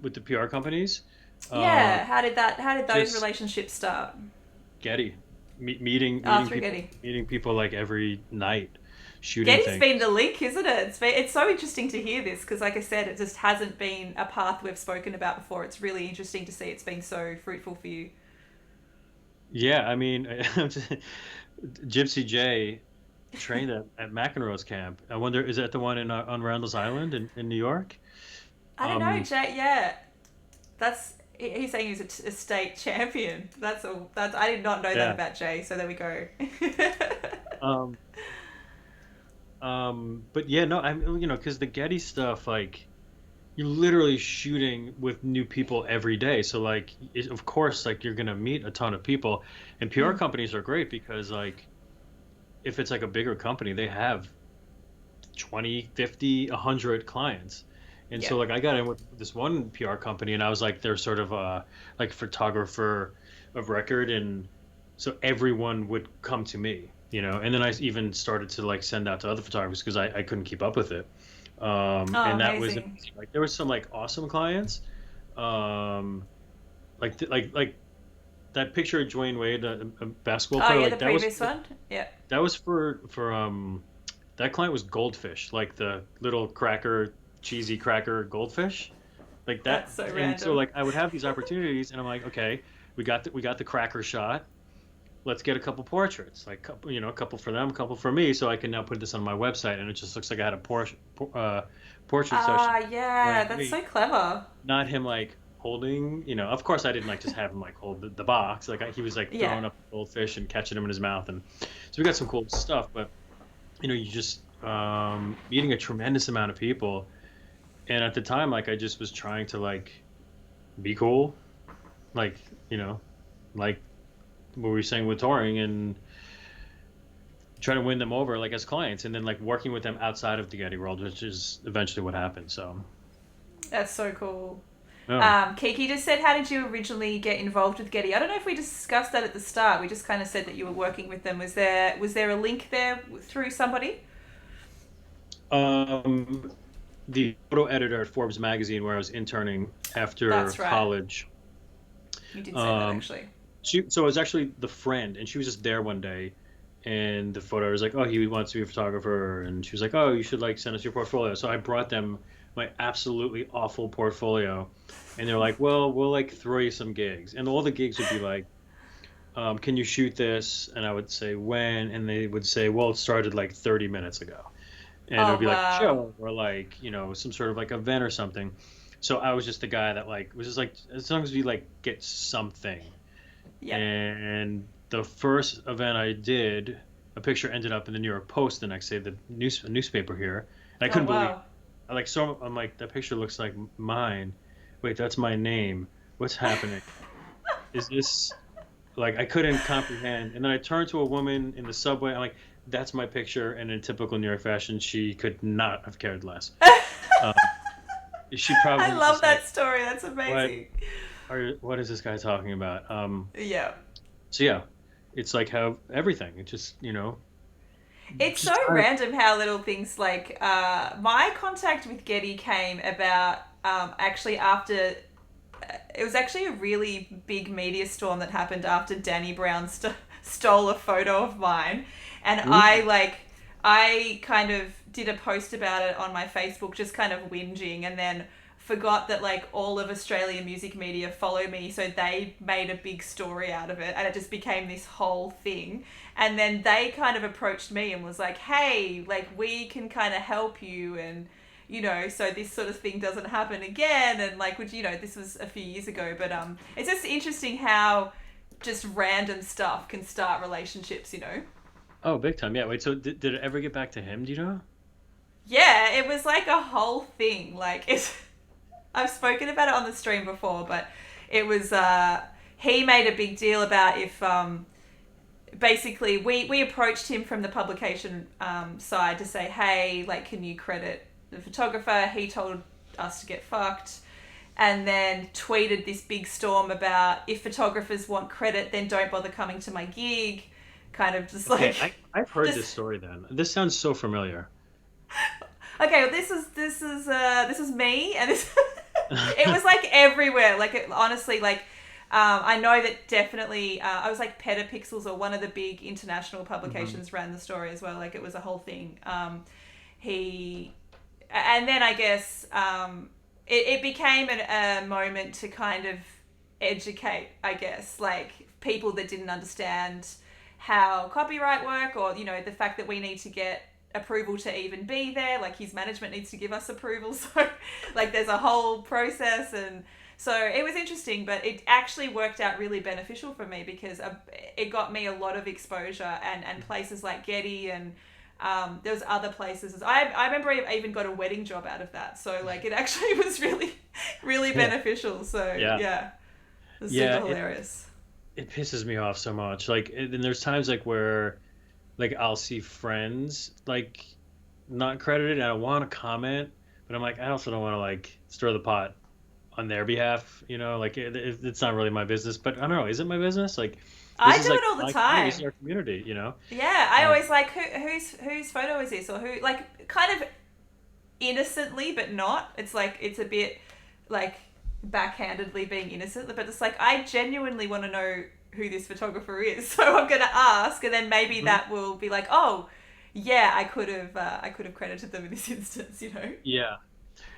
With the PR companies, uh, Yeah, how did those just relationships start? Getty, meeting Through Getty. meeting people like every night, shooting Getty's things. been the link, isn't it? It's so interesting to hear this because, like I said, it just hasn't been a path we've spoken about before. It's really interesting to see it's been so fruitful for you. Yeah, I mean, Gypsy J trained at McEnroe's camp. I wonder, is that the one on Randall's Island in New York? I don't know, Um, Jay. Yeah, that's he's saying he's a state champion. That's all. That's I did not know that yeah. about Jay. So there we go. Um, but yeah, no, I'm, because the Getty stuff, like, you're literally shooting with new people every day. So, like, of course, like, you're gonna meet a ton of people, and PR Mm, companies are great because, like, if it's like a bigger company, they have 20, 50, 100 clients. And yeah. so like I got in with this one PR company and I was like their sort of like photographer of record, and so everyone would come to me, and then I even started to like send out to other photographers because I couldn't keep up with it. Oh, And that was amazing. amazing. Like there was some like awesome clients. Um like that picture of Dwayne Wade, a basketball Oh player, yeah, like the previous one. Yeah, that was for that client was Goldfish, like the little cracker, cheesy cracker goldfish, like that. that's so And so random. like I would have these opportunities, and I'm like, okay, we got the cracker shot. Let's get a couple portraits, like a couple for them, a couple for me, so I can now put this on my website, and it just looks like I had a portrait session. Yeah, Dwayne that's Wade, so clever. not him like holding. Of course, I didn't like just have him like hold the box. Like he was like Yeah. throwing up the goldfish and catching them in his mouth, and so we got some cool stuff. But you just meeting a tremendous amount of people, and at the time like I just was trying to like be cool, like like what we were saying with touring, and trying to win them over like as clients, and then like working with them outside of the Getty world, which is eventually what happened. So That's so cool. oh, Kiki just said, how did you originally get involved with Getty? I don't know if we discussed that at the start. We just kind of said that you were working with them. Was there a link there through somebody? um the photo editor at Forbes magazine where I was interning after That's right. college. You did say that um actually. so it was actually the friend, and she was just there one day, and the photo was like, oh, he wants to be a photographer, and she was like, oh, you should like send us your portfolio. So I brought them my absolutely awful portfolio, and they're like, well, we'll like throw you some gigs, and all the gigs would be like, can you shoot this? And I would say when, and they would say, well, it started like 30 minutes ago, and it would Oh be like a wow. show or like some sort of like event or something. So I was just the guy that like was just like, as long as we like get something. Yeah. And the first event I did, a picture ended up in the New York Post the next day, the newspaper here, and I Oh couldn't believe. wow. I like so I'm like, that picture looks like mine. Wait, that's my name. What's happening? Is this like I couldn't comprehend? And then I turned to a woman in the subway. I'm like, that's my picture. And in typical New York fashion, she could not have cared less. Um, she I probably was love just like, that story. That's what amazing. what is this guy talking about? Yeah. So yeah, it's like how everything. It just It's so just trying to. random how little things like my contact with Getty came about actually after it was actually a really big media storm that happened after Danny Brown stole a photo of mine, and Mm, I kind of did a post about it on my Facebook, just kind of whinging, and then forgot that like all of Australian music media follow me, so they made a big story out of it, and it just became this whole thing. And then they kind of approached me and was like, "Hey, like we can kind of help you, and so this sort of thing doesn't happen again." And like, which this was a few years ago, but it's just interesting how just random stuff can start relationships, you know? Oh, big time. Yeah. Wait. So did it ever get back to him? Do you know? Yeah, it was like a whole thing. Like it's I've spoken about it on the stream before, but it was he made a big deal about if basically we approached him from the publication side to say, hey, like, can you credit the photographer? He told us to get fucked, and then tweeted this big storm about if photographers want credit, then don't bother coming to my gig. Kind of just Okay, like I've heard this just story then. This sounds so familiar. okay. Well, this is me, and this it was like everywhere. Like it, honestly, like I know that definitely. I was like Petapixels or one of the big international Hmm. publications ran the story as well. Like it was a whole thing. He, and then I guess it became a moment to kind of educate. I guess like people that didn't understand how copyright work, or you know the fact that we need to get approval to even be there. Like his management needs to give us approval. So like there's a whole process, and so it was interesting, but it actually worked out really beneficial for me because it got me a lot of exposure, and places like Getty, and there was other places. I remember I even got a wedding job out of that. So like it actually was really, really Yeah. beneficial. So Yeah. yeah, it was Yeah. super hilarious. It pisses me off so much. Like, and there's times like where, like, I'll see friends like not credited, and I want to comment, but I'm like, I also don't want to like stir the pot on their behalf. Like it's not really my business. But I don't know. Is it my business? Like, this I is do like it all the my community. This is time. our community. Yeah, I Um, always like whose photo is this, or who, like, kind of innocently but not. It's like it's a bit like backhandedly being innocent, but it's like I genuinely want to know who this photographer is. So I'm gonna ask, and then maybe mhm. that will be like, oh, yeah, I could have credited them in this instance, you know. Yeah.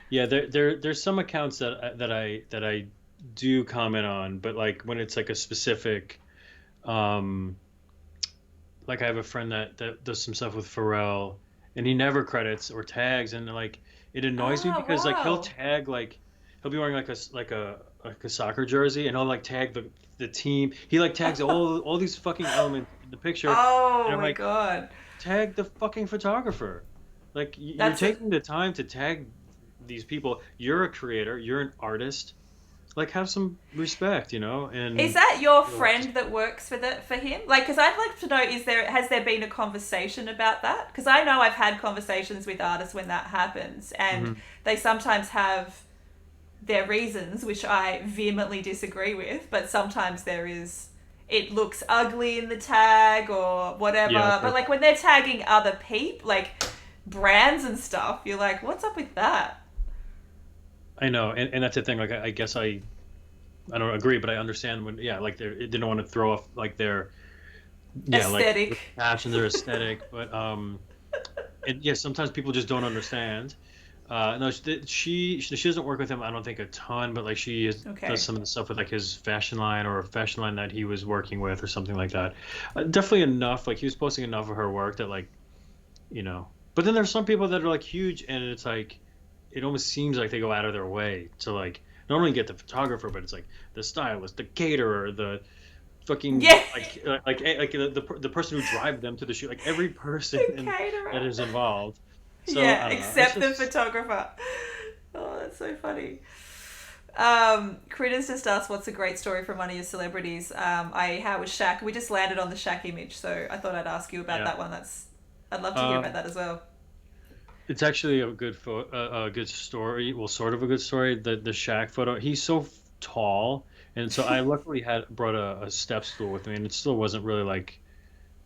Yeah. There's some accounts that I do comment on, but like when it's like a specific. Um, like I have a friend that does some stuff with Pharrell, and he never credits or tags, and like it annoys me Oh because like he'll wow. tag like he'll be wearing like a soccer jersey, and he'll like tag the team. He like tags all these fucking elements in the picture, and Oh I'm my like, god. tag the fucking photographer. Like you're That's a, taking the time to tag these people. You're a creator. You're an artist. Like have some respect, is and. that your You know, just friend that works for him? Like, because I'd like to know, has there been a conversation about that? Because I know I've had conversations with artists when that happens, and Mhm. they sometimes have their reasons, which I vehemently disagree with. But sometimes there is, it looks ugly in the tag or Yeah, whatever. But like when they're tagging other people, like brands and stuff, you're like, what's up with that? I know, and that's the thing. Like, I guess I don't agree, but I understand when, yeah, like they didn't want to throw off like their, yeah, like Aesthetic. their passion, their aesthetic, but and yeah, sometimes people just don't understand. No, she doesn't work with him. I don't think a ton, but like does Okay. some of the stuff with like his fashion line or a fashion line that he was working with or something like that. Definitely enough. Like he was posting enough of her work that like you know. But then there's some people that are like huge, and it's like it almost seems like they go out of their way to like not only get the photographer, but it's like the stylist, the caterer, the fucking Yeah. like the person who drives them to the shoot, like every person The that caterer. is involved. So Yeah, I don't know. It's except the just photographer. Oh, that's so funny. Critters just asked, "What's a great story from one of your celebrities?" How was Shaq? We just landed on the Shaq image, so I thought I'd ask you about yeah. that one. I'd love to hear about Um, that as well. it's actually a good story. Well, sort of a good story. The Shaq photo. He's so tall, and so I luckily had brought a step stool with me, and it still wasn't really like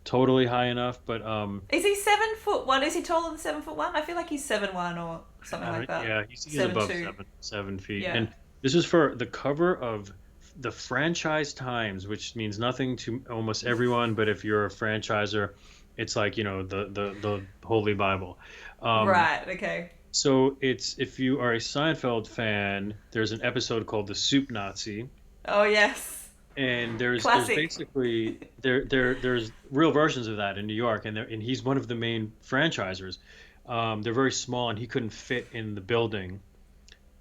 totally high enough, but Is he 7'1"? Is he taller than 7'1"? I feel like he's 7'1" or something like that. yeah, he's Seven above two. 7 feet, Yeah. and this was for the cover of the Franchise Times, which means nothing to almost everyone, but if you're a franchiser, it's like the Holy Bible. Um, Right. Okay. so it's if you are a Seinfeld fan, there's an episode called the Soup Nazi, Oh yes. and there's Classic. basically there's real versions of that in New York, and he's one of the main franchisers. They're very small, and he couldn't fit in the building,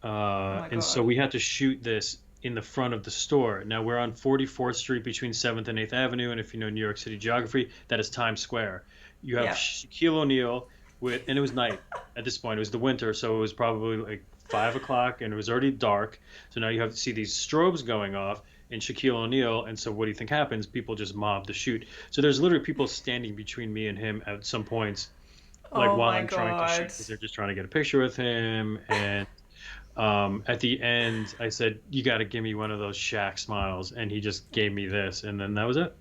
Oh my and so god. we had to shoot this in the front of the store. Now we're on 44th Street between 7th and 8th Avenue, and if you know New York City geography, that is Times Square. You have Yeah. Shaquille O'Neal with, and it was night at this point. It was the winter, so it was probably like 5 o'clock, and it was already dark. So now you have to see these strobes going off and Shaquille O'Neal, and so what do you think happens? People just mob the shoot. So there's literally people standing between me and him at some points, like Oh while my I'm trying to shoot, god. because they're just trying to get a picture with him. And at the end, I said, "You got to give me one of those Shaq smiles," and he just gave me this, and then that was it.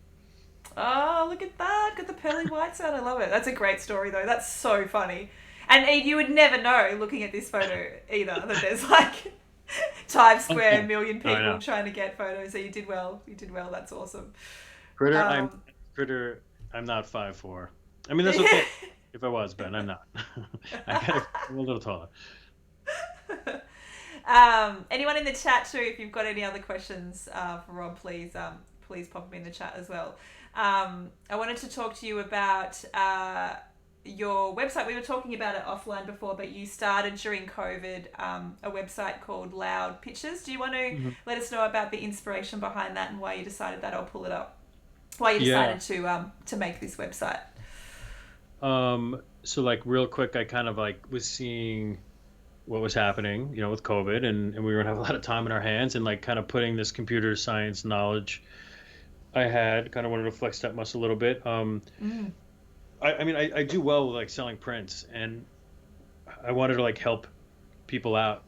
Oh, look at that. Got the pearly whites out. I love it. That's a great story, though. That's so funny. And you would never know, looking at this photo either, that there's like Times Oh, Square, yeah. a million No, I people know. trying to get photos. So you did well. You did well. That's awesome. Critter, Um, Critter. I'm not 5'4". I mean, that's okay if I was, but I'm not. I'm a little taller. anyone in the chat too, if you've got any other questions for Rob, please pop them in the chat as well. I wanted to talk to you about your website. We were talking about it offline before, but you started during COVID a website called Loud Pictures. Do you want to Mhm. let us know about the inspiration behind that and why you decided that? I'll pull it up. Why you Yeah. decided to make this website? So like real quick, I kind of like was seeing what was happening, with COVID, and we were gonna have a lot of time in our hands, and like kind of putting this computer science knowledge I had, kind of wanted to flex that muscle a little bit. Mm. I mean, I do well with like selling prints, and I wanted to like help people out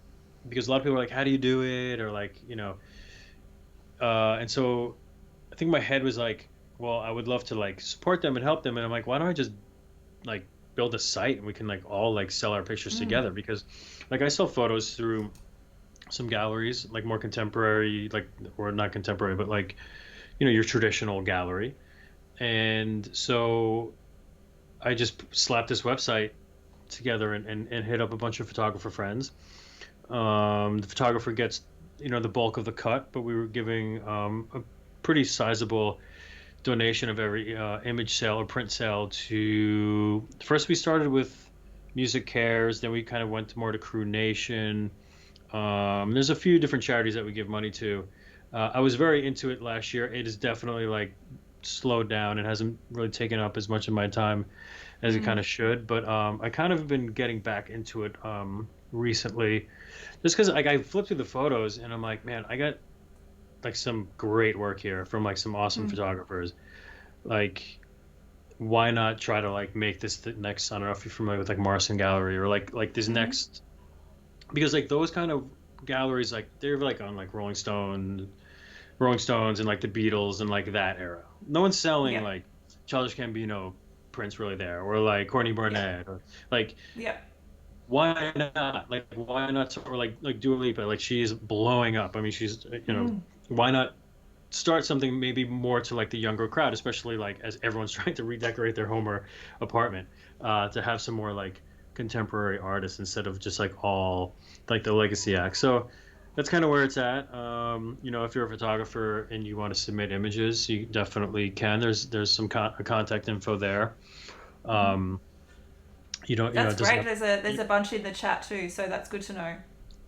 because a lot of people are like, how do you do it? Or like, and so I think my head was like, well, I would love to like support them and help them. And I'm like, why don't I just like build a site and we can like all like sell our pictures Mm. together? Because like I sell photos through some galleries, like more contemporary, like, or not contemporary, but like, your traditional gallery. And so I just slapped this website together and hit up a bunch of photographer friends. The photographer gets, the bulk of the cut, but we were giving a pretty sizable donation of every image sale or print sale to. First, we started with Music Cares, then we kind of went more to Crew Nation. There's a few different charities that we give money to. I was very into it last year. It is definitely like slowed down. It hasn't really taken up as much of my time as it Mm. kind of should. But I kind of been getting back into it recently, just because like I flipped through the photos and I'm like, man, I got like some great work here from like some awesome Mm. photographers. Like, why not try to like make this the next? I don't know if you're familiar with like Marson Gallery or like this Mm-hmm. next, because like those kind of galleries, like they're like on like Rolling Stones and like the Beatles and like that era. No one's selling Yep. like Childish Gambino prints really there, or like Courtney Yep. Barnett, or like Yep. why not? Like why not? Or like Dua Lipa, like she is blowing up. I mean, she's Mm. why not start something maybe more to like the younger crowd, especially like as everyone's trying to redecorate their home or apartment, to have some more like contemporary artists instead of just like all like the legacy acts. So that's kind of where it's at. If you're a photographer and you want to submit images, you definitely can. There's some contact info there. Mm-hmm. Um, That's it doesn't great. have. There's a bunch in the chat too, so that's good to know.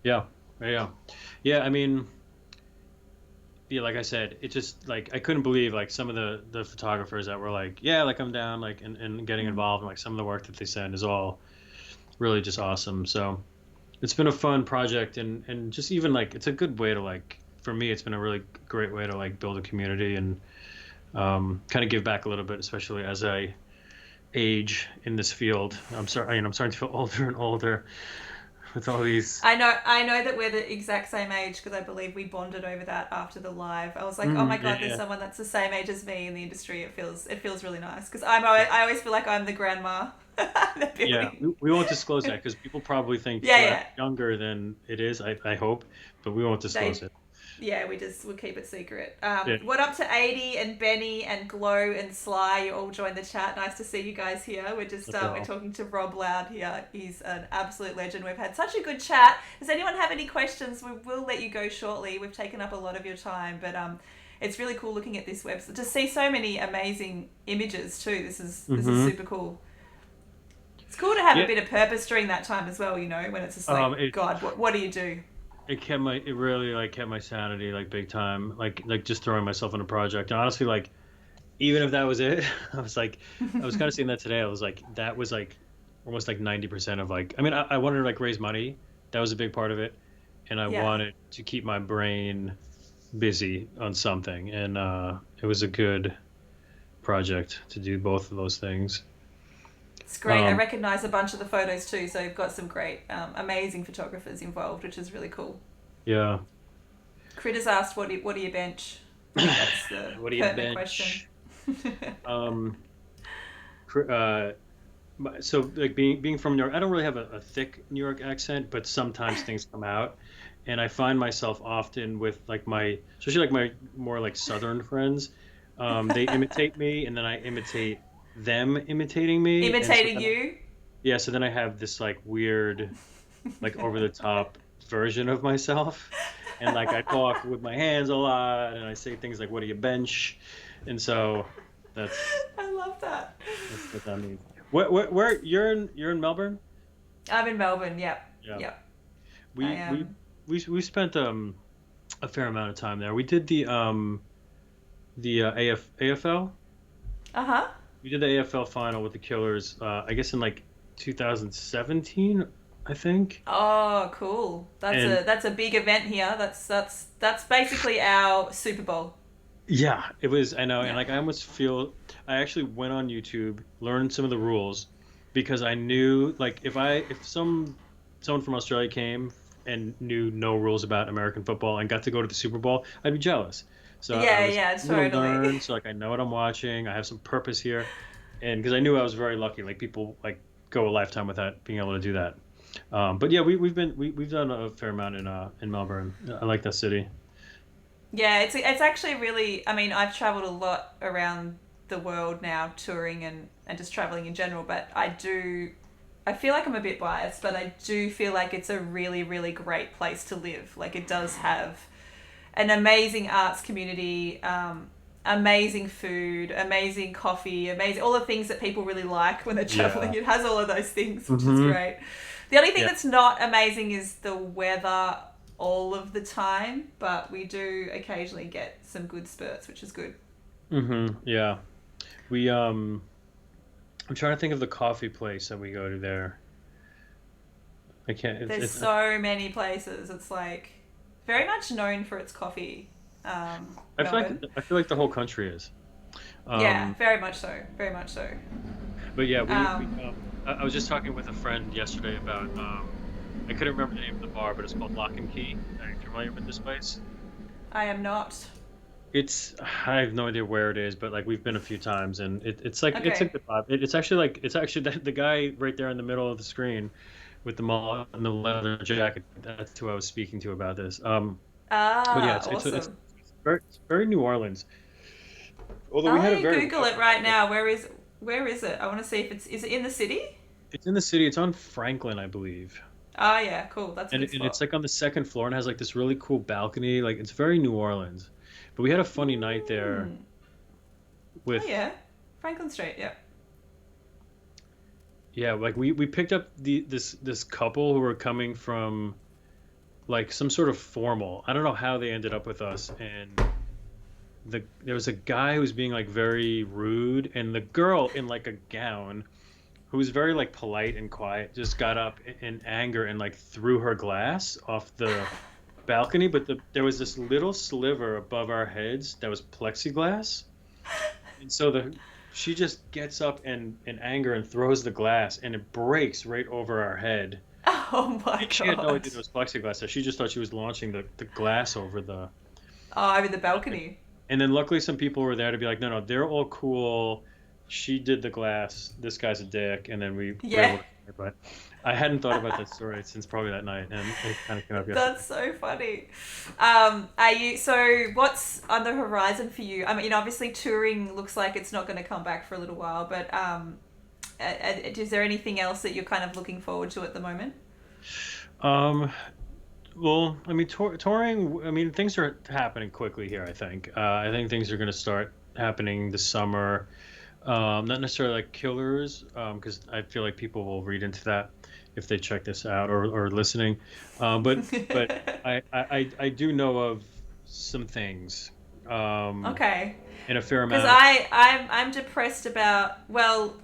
Yeah, yeah, yeah. I mean, yeah, like I said, it just like I couldn't believe like some of the photographers that were like, yeah, like I'm down, like and getting Mm. involved, and like some of the work that they send is all really just awesome. So it's been a fun project, and just even like it's a good way to like for me, it's been a really great way to like build a community and kind of give back a little bit, especially as I age in this field. I'm sorry, I'm starting to feel older and older with all these. I know that we're the exact same age because I believe we bonded over that after the live. I was like, oh my Yeah, god, there's yeah, someone that's the same age as me in the industry. It feels really nice because I always feel like I'm the grandma in the yeah. building. We won't disclose that because people probably think Yeah, we're yeah. younger than it is. I hope, but we won't disclose They it. Yeah, we'll keep it secret. Yeah, What up to 80 and Benny and Glow and Sly? You all joined the chat. Nice to see you guys here. We're okay. talking to Rob Loud here. He's an absolute legend. We've had such a good chat. Does anyone have any questions? We will let you go shortly. We've taken up a lot of your time, but it's really cool looking at this website to see so many amazing images too. This is Mm-hmm. super cool. It's cool to have a Yeah. bit of purpose during that time as well. When it's just like, It God, what do you do? it really like kept my sanity like big time, like just throwing myself in a project. And honestly, like even if that was it, I was kind of saying that today. I was like, that was like almost like 90% of like, I mean, I wanted to like raise money. That was a big part of it. And I Yeah. wanted to keep my brain busy on something. And it was a good project to do both of those things. It's great. I Um, recognize a bunch of the photos too, so you've got some great, amazing photographers involved, which is really cool. yeah. Critters asked, what do you bench? I think that's the What do you pertinent question. bench? Um, uh, so like being from New York, I don't really have a thick New York accent, but sometimes things come out, and I find myself often with like my, especially like my more like Southern friends, they imitate me, and then I imitate them imitating me, and so Imitating then you? yeah, so then I have this like weird, like over the top version of myself, and like I talk with my hands a lot, and I say things like "What do you bench?" And so that's I love that. that's what that means. Where you're in Melbourne? I'm in Melbourne. Yep. Yeah. Yep. I We we am. we spent a fair amount of time there. We did the AFL. Uh huh. We did the AFL final with the Killers. I guess in like 2017, I think. Oh, cool. And That's a big event here. That's basically our Super Bowl. yeah, it was. I know, and Yeah. like I almost feel I actually went on YouTube, learned some of the rules because I knew like if someone from Australia came and knew no rules about American football and got to go to the Super Bowl, I'd be jealous. So I Yeah. was Yeah. I'm gonna Totally. learn, so like I know what I'm watching. I have some purpose here, and because I knew I was very lucky, like people like go a lifetime without being able to do that. But yeah, we've done a fair amount in Melbourne. I like that city. Yeah, it's actually really. I mean, I've traveled a lot around the world now, touring and just traveling in general. But I do, I feel like I'm a bit biased, but I do feel like it's a really really great place to live. Like it does have an amazing arts community, amazing food, amazing coffee, amazing all the things that people really like when they're traveling. Yeah. It has all of those things, which is Hmm. great. The only thing Yeah. that's not amazing is the weather all of the time, but we do occasionally get some good spurts, which is good. Yeah. We I'm trying to think of the coffee place that we go to there. I can't There's so many places. It's like very much known for its coffee, Melbourne. I feel like the whole country is. Yeah, Um very much so. Very much so. but yeah, we Um, I was just talking with a friend yesterday about I couldn't remember the name of the bar, but it's called Lock and Key. Are you familiar with this place? I am not. I have no idea where it is, but like we've been a few times, and it's like it's a Okay. good vibe. It's actually like it's actually the guy right there in the middle of the screen with the mullet and the leather jacket. That's who I was speaking to about this. But yeah, Ah, it's awesome. it's very New Orleans. Although we I'll had a let you very Google it lively right trip. now. Where is it? I want to see if it's is it in the city? It's in the city. It's on Franklin, I believe, Ah, yeah, cool. That's a good and it's spot. like on the second floor and has like this really cool balcony. Like it's very New Orleans. But we had a funny night there Mm. Oh with yeah, Franklin Street. Yeah. yeah, like we picked up this couple who were coming from like some sort of formal. I don't know how they ended up with us, and there was a guy who was being like very rude, and the girl in like a gown who was very like polite and quiet just got up in anger and like threw her glass off the balcony, but there was this little sliver above our heads that was plexiglass, and so the she just gets up in anger and throws the glass, and it breaks right over our head. Oh my And she had no god. idea it was plexiglass, so she just thought she was launching the glass over the Oh, over the balcony. balcony. And then luckily some people were there to be like, no, no, they're all cool. She did the glass. This guy's a dick. And then we were Yeah. able to. But I hadn't thought about that story since probably that night, and it kind of came up yesterday. That's so funny. Are you so? What's on the horizon for you? I mean, obviously touring looks like it's not going to come back for a little while, but is there anything else that you're kind of looking forward to at the moment? Um, well, I mean, touring. I mean, things are happening quickly here. I think. I think things are going to start happening this summer. Not necessarily like killers, because I feel like people will read into that if they check this out or listening. But I do know of some things, um, Okay. and a fair Because amount of. I'm depressed about, well,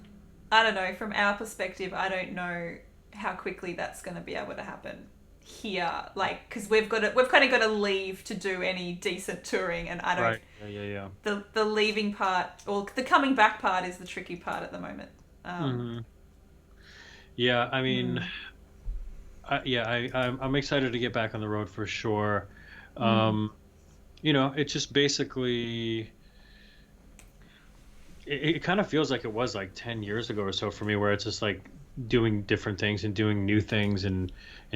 I don't know, from our perspective, I don't know how quickly that's going to be able to happen here. Like, because we've kind of got to leave to do any decent touring, and I don't, Right. Yeah. Yeah. Yeah. the leaving part, or the coming back part is the tricky part at the moment. Um, Hmm. Yeah. I mean, mm, yeah. I'm excited to get back on the road for sure. mm, Um, it's just basically. It kind of feels like it was like 10 years ago or so for me, where it's just like doing different things and doing new things and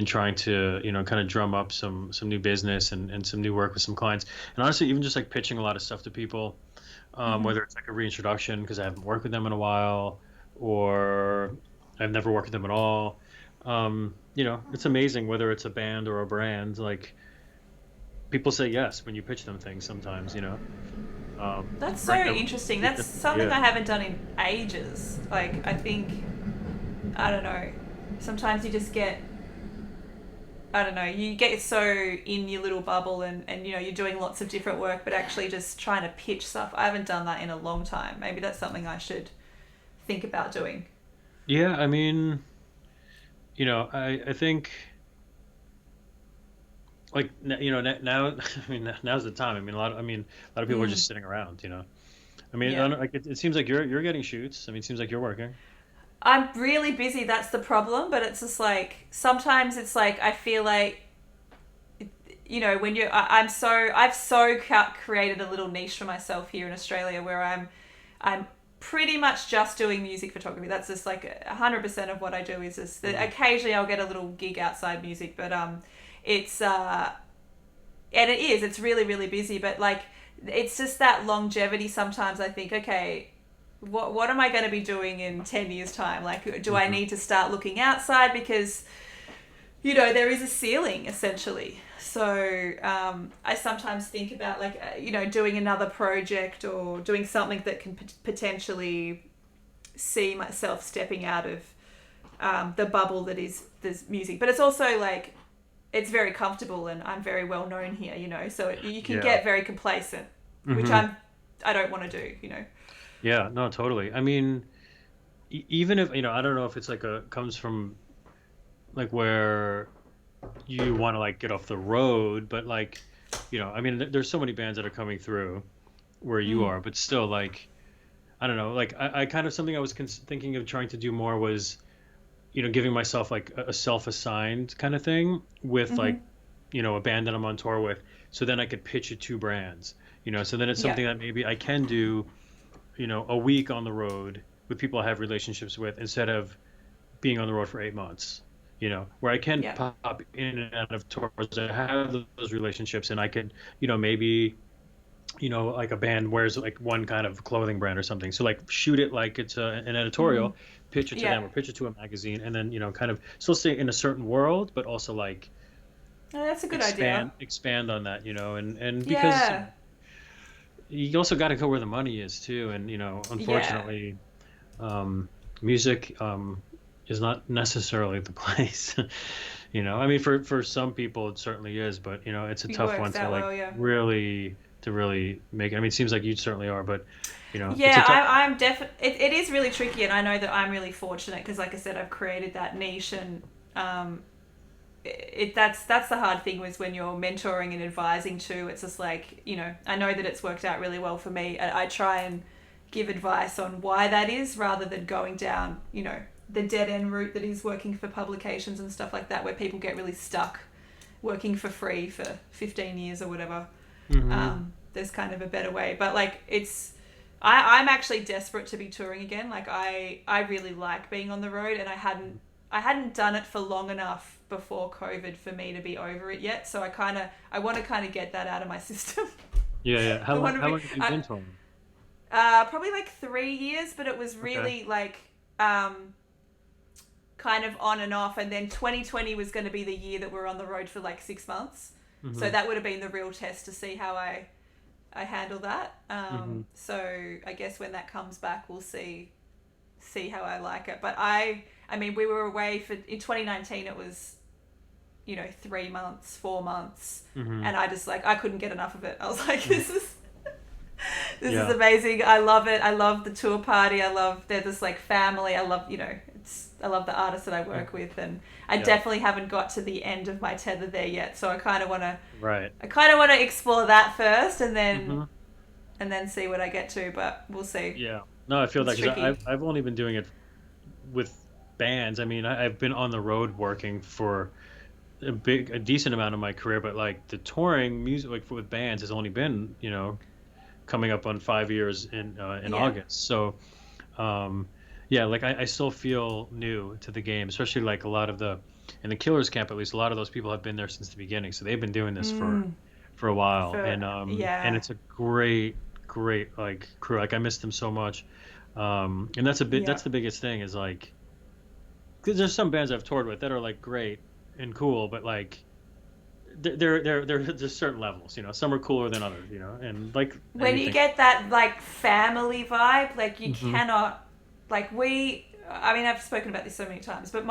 trying to kind of drum up some new business and some new work with some clients, and honestly even just like pitching a lot of stuff to people, mm-hmm. whether it's like a reintroduction because I haven't worked with them in a while, or I've never worked with them at all. It's amazing whether it's a band or a brand, like people say yes when you pitch them things sometimes. That's so Bring them. interesting. That's something Yeah. I haven't done in ages. Like, I think, I don't know, sometimes you just get, I don't know, you get so in your little bubble and you're doing lots of different work, but actually just trying to pitch stuff. I haven't done that in a long time. Maybe that's something I should think about doing. Yeah, I mean, I think like now I mean now's the time. I mean a lot of people are Mm, just sitting around. I mean, yeah. like it seems like you're getting shoots. I mean, it seems like you're working. I'm really busy, that's the problem, but it's just like, sometimes it's like, I feel like, when I've created a little niche for myself here in Australia where I'm pretty much just doing music photography. That's just like 100% of what I do is this. Hmm. Occasionally I'll get a little gig outside music, but it's and it's really really busy. But like, it's just that longevity. Sometimes I think, okay, what am I going to be doing in 10 years time? Like, do I Hmm. need to start looking outside because there is a ceiling essentially. So I sometimes think about like, doing another project or doing something that can potentially see myself stepping out of the bubble that is this music. But it's also like, it's very comfortable and I'm very well known here, so you can Yeah. get very complacent, which Hmm. I don't want to do. Yeah. No, totally. I mean, even if I don't know if it's like a comes from like where you want to like get off the road, but like, I mean, there's so many bands that are coming through where you Mm. are, but still like. I don't know. Like I kind of something I was thinking of trying to do more was giving myself like a self-assigned kind of thing with Mm-hmm. like, a band that I'm on tour with. So then I could pitch it to brands, so then it's Yeah. something that maybe I can do, a week on the road with people I have relationships with instead of being on the road for 8 months, where I can Yeah. pop in and out of tours. I have those relationships and I could, maybe, like a band wears like one kind of clothing brand or something. So like shoot it like it's an Mm. editorial, pitch it to Yeah. them or pitch it to a magazine, and then kind of still stay in a certain world, but also like Oh, that's a good idea. expand on that, and because Yeah. you also got to go where the money is too, and Yeah. unfortunately, music is not necessarily the place. I mean for some people it certainly is, but it's a It tough one works to out like well, yeah. really make it. I mean, it seems like you certainly are, but it's a Yeah, tough. I'm definitely. It is really tricky, and I know that I'm really fortunate because, like I said, I've created that niche, and um, that's the hard thing was when you're mentoring and advising too. It's just like, I know that it's worked out really well for me. I try and give advice on why that is rather than going down, the dead end route that is working for publications and stuff like that, where people get really stuck working for free for 15 years or whatever. Hmm. There's kind of a better way, but like, I'm actually desperate to be touring again. Like, I really like being on the road, and I hadn't done it for long enough before COVID for me to be over it yet. So I want to kind of get that out of my system. Yeah, yeah. How I long? want to How be long have you been touring? probably like 3 years, but it was Okay. really like um, kind of on and off. And then 2020 was going to be the year that we're on the road for like 6 months. So Hmm. that would have been the real test to see how I I handle that. Hmm. So I guess when that comes back, we'll see how I like it. But I mean, we were away for in 2019. It was 3 months, 4 months, Hmm. and I just like I couldn't get enough of it. I was like, Hmm. this is Yeah. amazing. I love it. I love the tour party. I love they're just like family. I love I love the artists that I Mm. work with, and I Yeah. definitely haven't got to the end of my tether there yet. So Right. I kind of want to explore that first, Hmm. and then see what I get to. But we'll see. Yeah. No, I feel that It's because tricky. I've only been doing it with bands. I mean, I've been on the road working for a decent amount of my career, but like the touring music, like with bands, has only been coming up on 5 years in Yeah. August. So um, yeah, like I still feel new to the game, especially like a lot of the in the Killers camp, at least a lot of those people have been there since the beginning, so they've been doing this Mm, for a while, for and yeah. it's a great like crew. Like I miss them so much, and Yeah. that's the biggest thing is like 'cause there's some bands I've toured with that are like great and cool, but like there's certain levels, some are cooler than others, and like When you anything. get that like family vibe, like you Hmm. cannot, like we. I mean, I've spoken about this so many times, but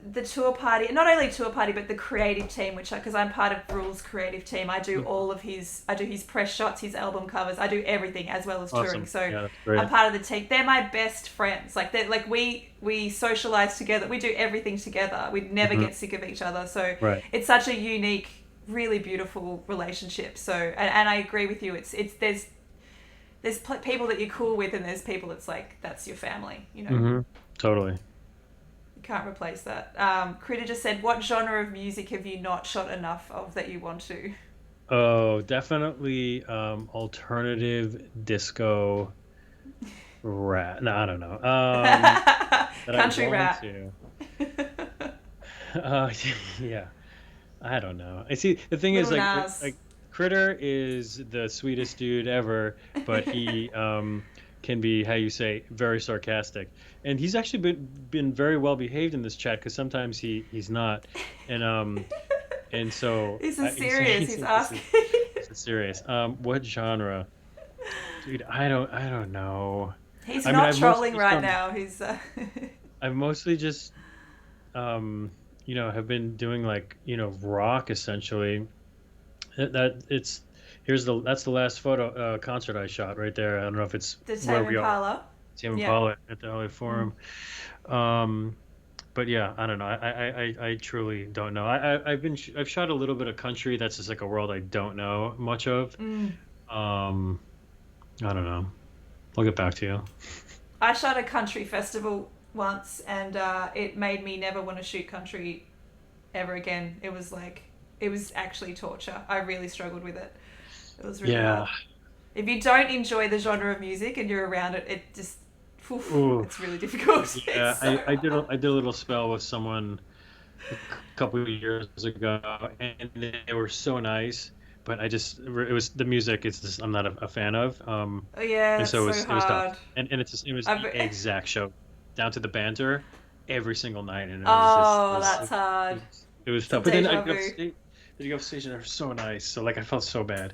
the tour party, not only tour party, but the creative team, which because I'm part of Rule's creative team, Hmm. I do his press shots, his album covers, I do everything as well as touring. Awesome. So Yeah, that's I'm great. part of the team. They're my best friends. Like we socialize together. We do everything together. We never Hmm. get sick of each other. So Right. it's such a unique, really beautiful relationship. So and I agree with you. It's there's people that you're cool with, and there's people that's like that's your family. Hmm. Totally. You can't replace that. Critter just said, "What genre of music have you not shot enough of that you want to?" Oh, definitely alternative disco rap. No, I don't know. That I Country want rap. to. Uh, yeah, I don't know. I see. The thing is, Little like, Nas. like Critter is the sweetest dude ever, but he can be, how you say, very sarcastic, and he's actually been very well behaved in this chat because sometimes he's not, and so This is he's serious. he's He's this asking. is this is serious. What genre, dude? I don't know. He's I mean, not trolling right now. He's. I've mostly just um have been doing like rock essentially. That it's here's the that's the last photo concert I shot right there. I don't know if it's The where Tame we are, Impala. Tame Yeah. Impala at the LA Mm. Forum. Um, but yeah, I don't know. I truly don't know. I've shot a little bit of country. That's just like a world I don't know much of. Mm. Um, I don't know. I'll get back to you. I shot a country festival once, and it made me never want to shoot country ever again. It was actually torture. I really struggled with it. It was really hard. Yeah. If you don't enjoy the genre of music and you're around it, it just, Ooh. it's really difficult. It's Yeah. so hard. I did a little spell with someone couple of years ago, and they were so nice. But it was the music. It's just I'm not a fan of. Oh, yeah, And it's so so it was tough. hard. And it was I've, the exact show, down to the banter, every single night, and it was just oh, that's hard. it was It's a tough. But then deja vu. I'd go off stage and they were so nice. So like I felt so bad,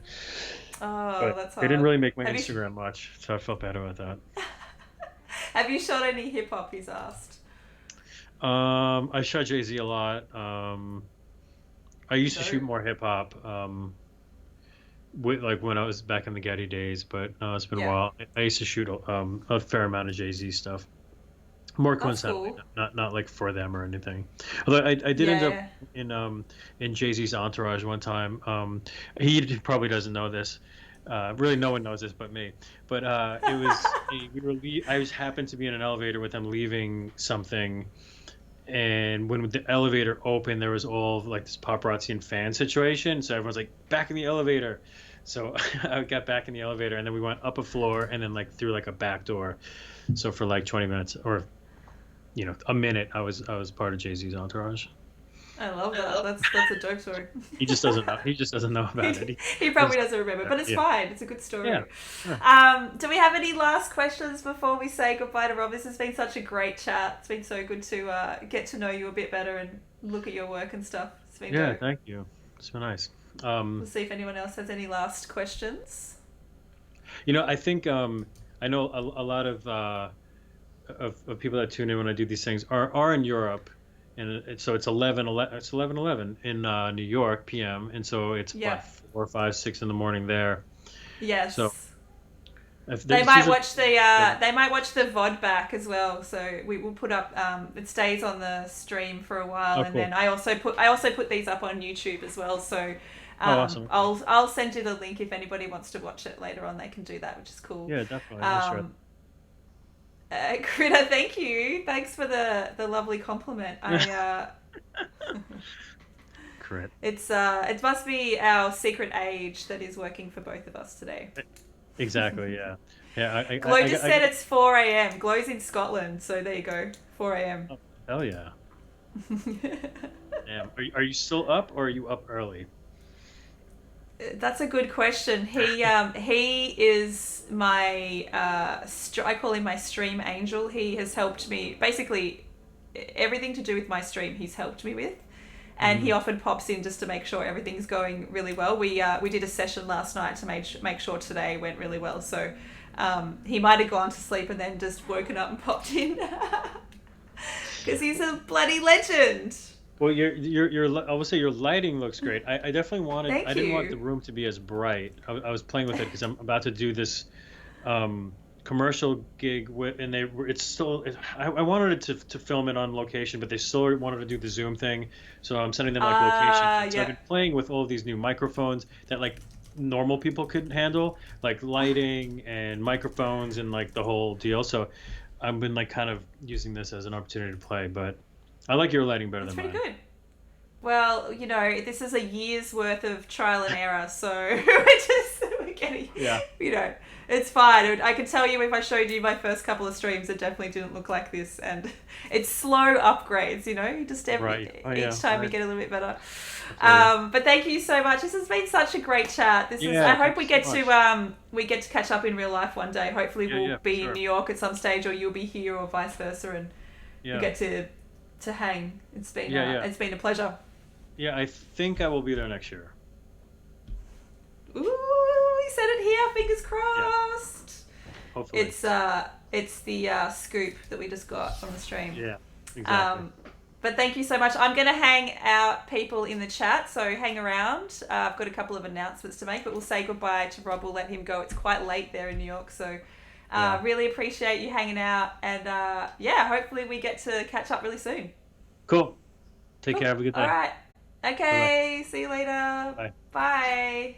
Oh, but that's they didn't hard. really make my Have you Instagram much, so I felt bad about that. have you shot any hip hop? He's asked. I shot Jay-Z a lot. I used to shoot Dope. more hip hop. Like when I was back in the Getty days, but it's been a Yeah, while. I used to shoot a fair amount of Jay Z stuff, more that's coincidentally, cool. not like for them or anything. Although I did end up Yeah, in um in Jay Z's entourage one time. Probably doesn't know this. Really, no one knows this but me. But it was I was happened to be in an elevator with them leaving something, and when the elevator opened, there was all like this paparazzi and fan situation. So everyone's like, back in the elevator. So I got back in the elevator, and then we went up a floor, and then like through like a back door. So for like 20 minutes or a minute, I was part of Jay Z's entourage. I love that. That's a dope story. He just doesn't know. He just doesn't know he, about it. he It was, probably doesn't remember, but it's yeah, fine. It's a good yeah, story. sure. Do we have any last questions before we say goodbye to Rob? This has been such a great chat. It's been so good to get to know you a bit better and look at your work and stuff. It's been Yeah. dope. Thank you. It's been nice. Um, We'll see if anyone else has any last questions. I think I know a lot of people that tune in when I do these things are in Europe, and so it's 11 in New York p.m. and so it's Yeah. what 4, 5, 6 in the morning there. So Yes. if They there's might usually watch they might watch the VOD back as well. So we will put up it stays on the stream for a while, oh and cool then I also put these up on YouTube as well. So oh awesome okay I'll send you the link if anybody wants to watch it later on. They can do that, which is cool. yeah definitely I'll share Um, Critter, thank you. Thanks for the lovely compliment. that. It must be our secret age that is working for both of us today. Exactly. Yeah. Yeah. Glow just said it's 4 a.m. Glow's in Scotland, so there you go. 4 a.m. Oh, hell yeah. Damn. Are you still up or are you up early? That's a good question. He is my I call him my stream angel. He has helped me basically everything to do with my stream. He's helped me with, and he Hmm. often pops in just to make sure everything's going really well. We did a session last night to make sure today went really well. So he might have gone to sleep and then just woken up and popped in because he's a bloody legend. Well, I will say your lighting looks great. I definitely I Thank didn't want the you. room to be as bright. I was playing with it because I'm about to do this commercial gig and it's still, I wanted it to film it on location, but they still wanted to do the Zoom thing. So I'm sending them like locations. So I've Yeah. been playing with all of these new microphones that like normal people couldn't handle, like lighting and microphones and like the whole deal. So I've been like kind of using this as an opportunity to play, but I like your lighting better That's than pretty mine. good. Well, this is a year's worth of trial and error, so we're getting, Yeah. you know, it's fine. I can tell you if I showed you my first couple of streams, it definitely didn't look like this, and it's slow upgrades. Just Right. Oh each yeah. time we get a little bit better. I feel you. But thank you so much. This has been such a great chat. I Yeah, hope thank you so much. we get to catch up in real life one day. Hopefully, Yeah, we'll yeah, for be in sure. New York at some stage, or you'll be here, or vice versa, and we Yeah. get to hang. Yeah, yeah. It's been a pleasure. Yeah, I think I will be there next year. Ooh, he said it here. Fingers Yeah, crossed. hopefully. It's the scoop that we just got on the stream. Yeah, exactly. Um, but thank you so much. I'm gonna hang out people in the chat, so hang around. I've got a couple of announcements to make, but we'll say goodbye to Rob. We'll let him go. It's quite late there in New York, so Yeah. really appreciate you hanging out, and yeah, hopefully we get to catch up really soon. Cool. Take Cool. care. Have a good All day. right. Bye-bye. Okay. See you later. Bye. Bye.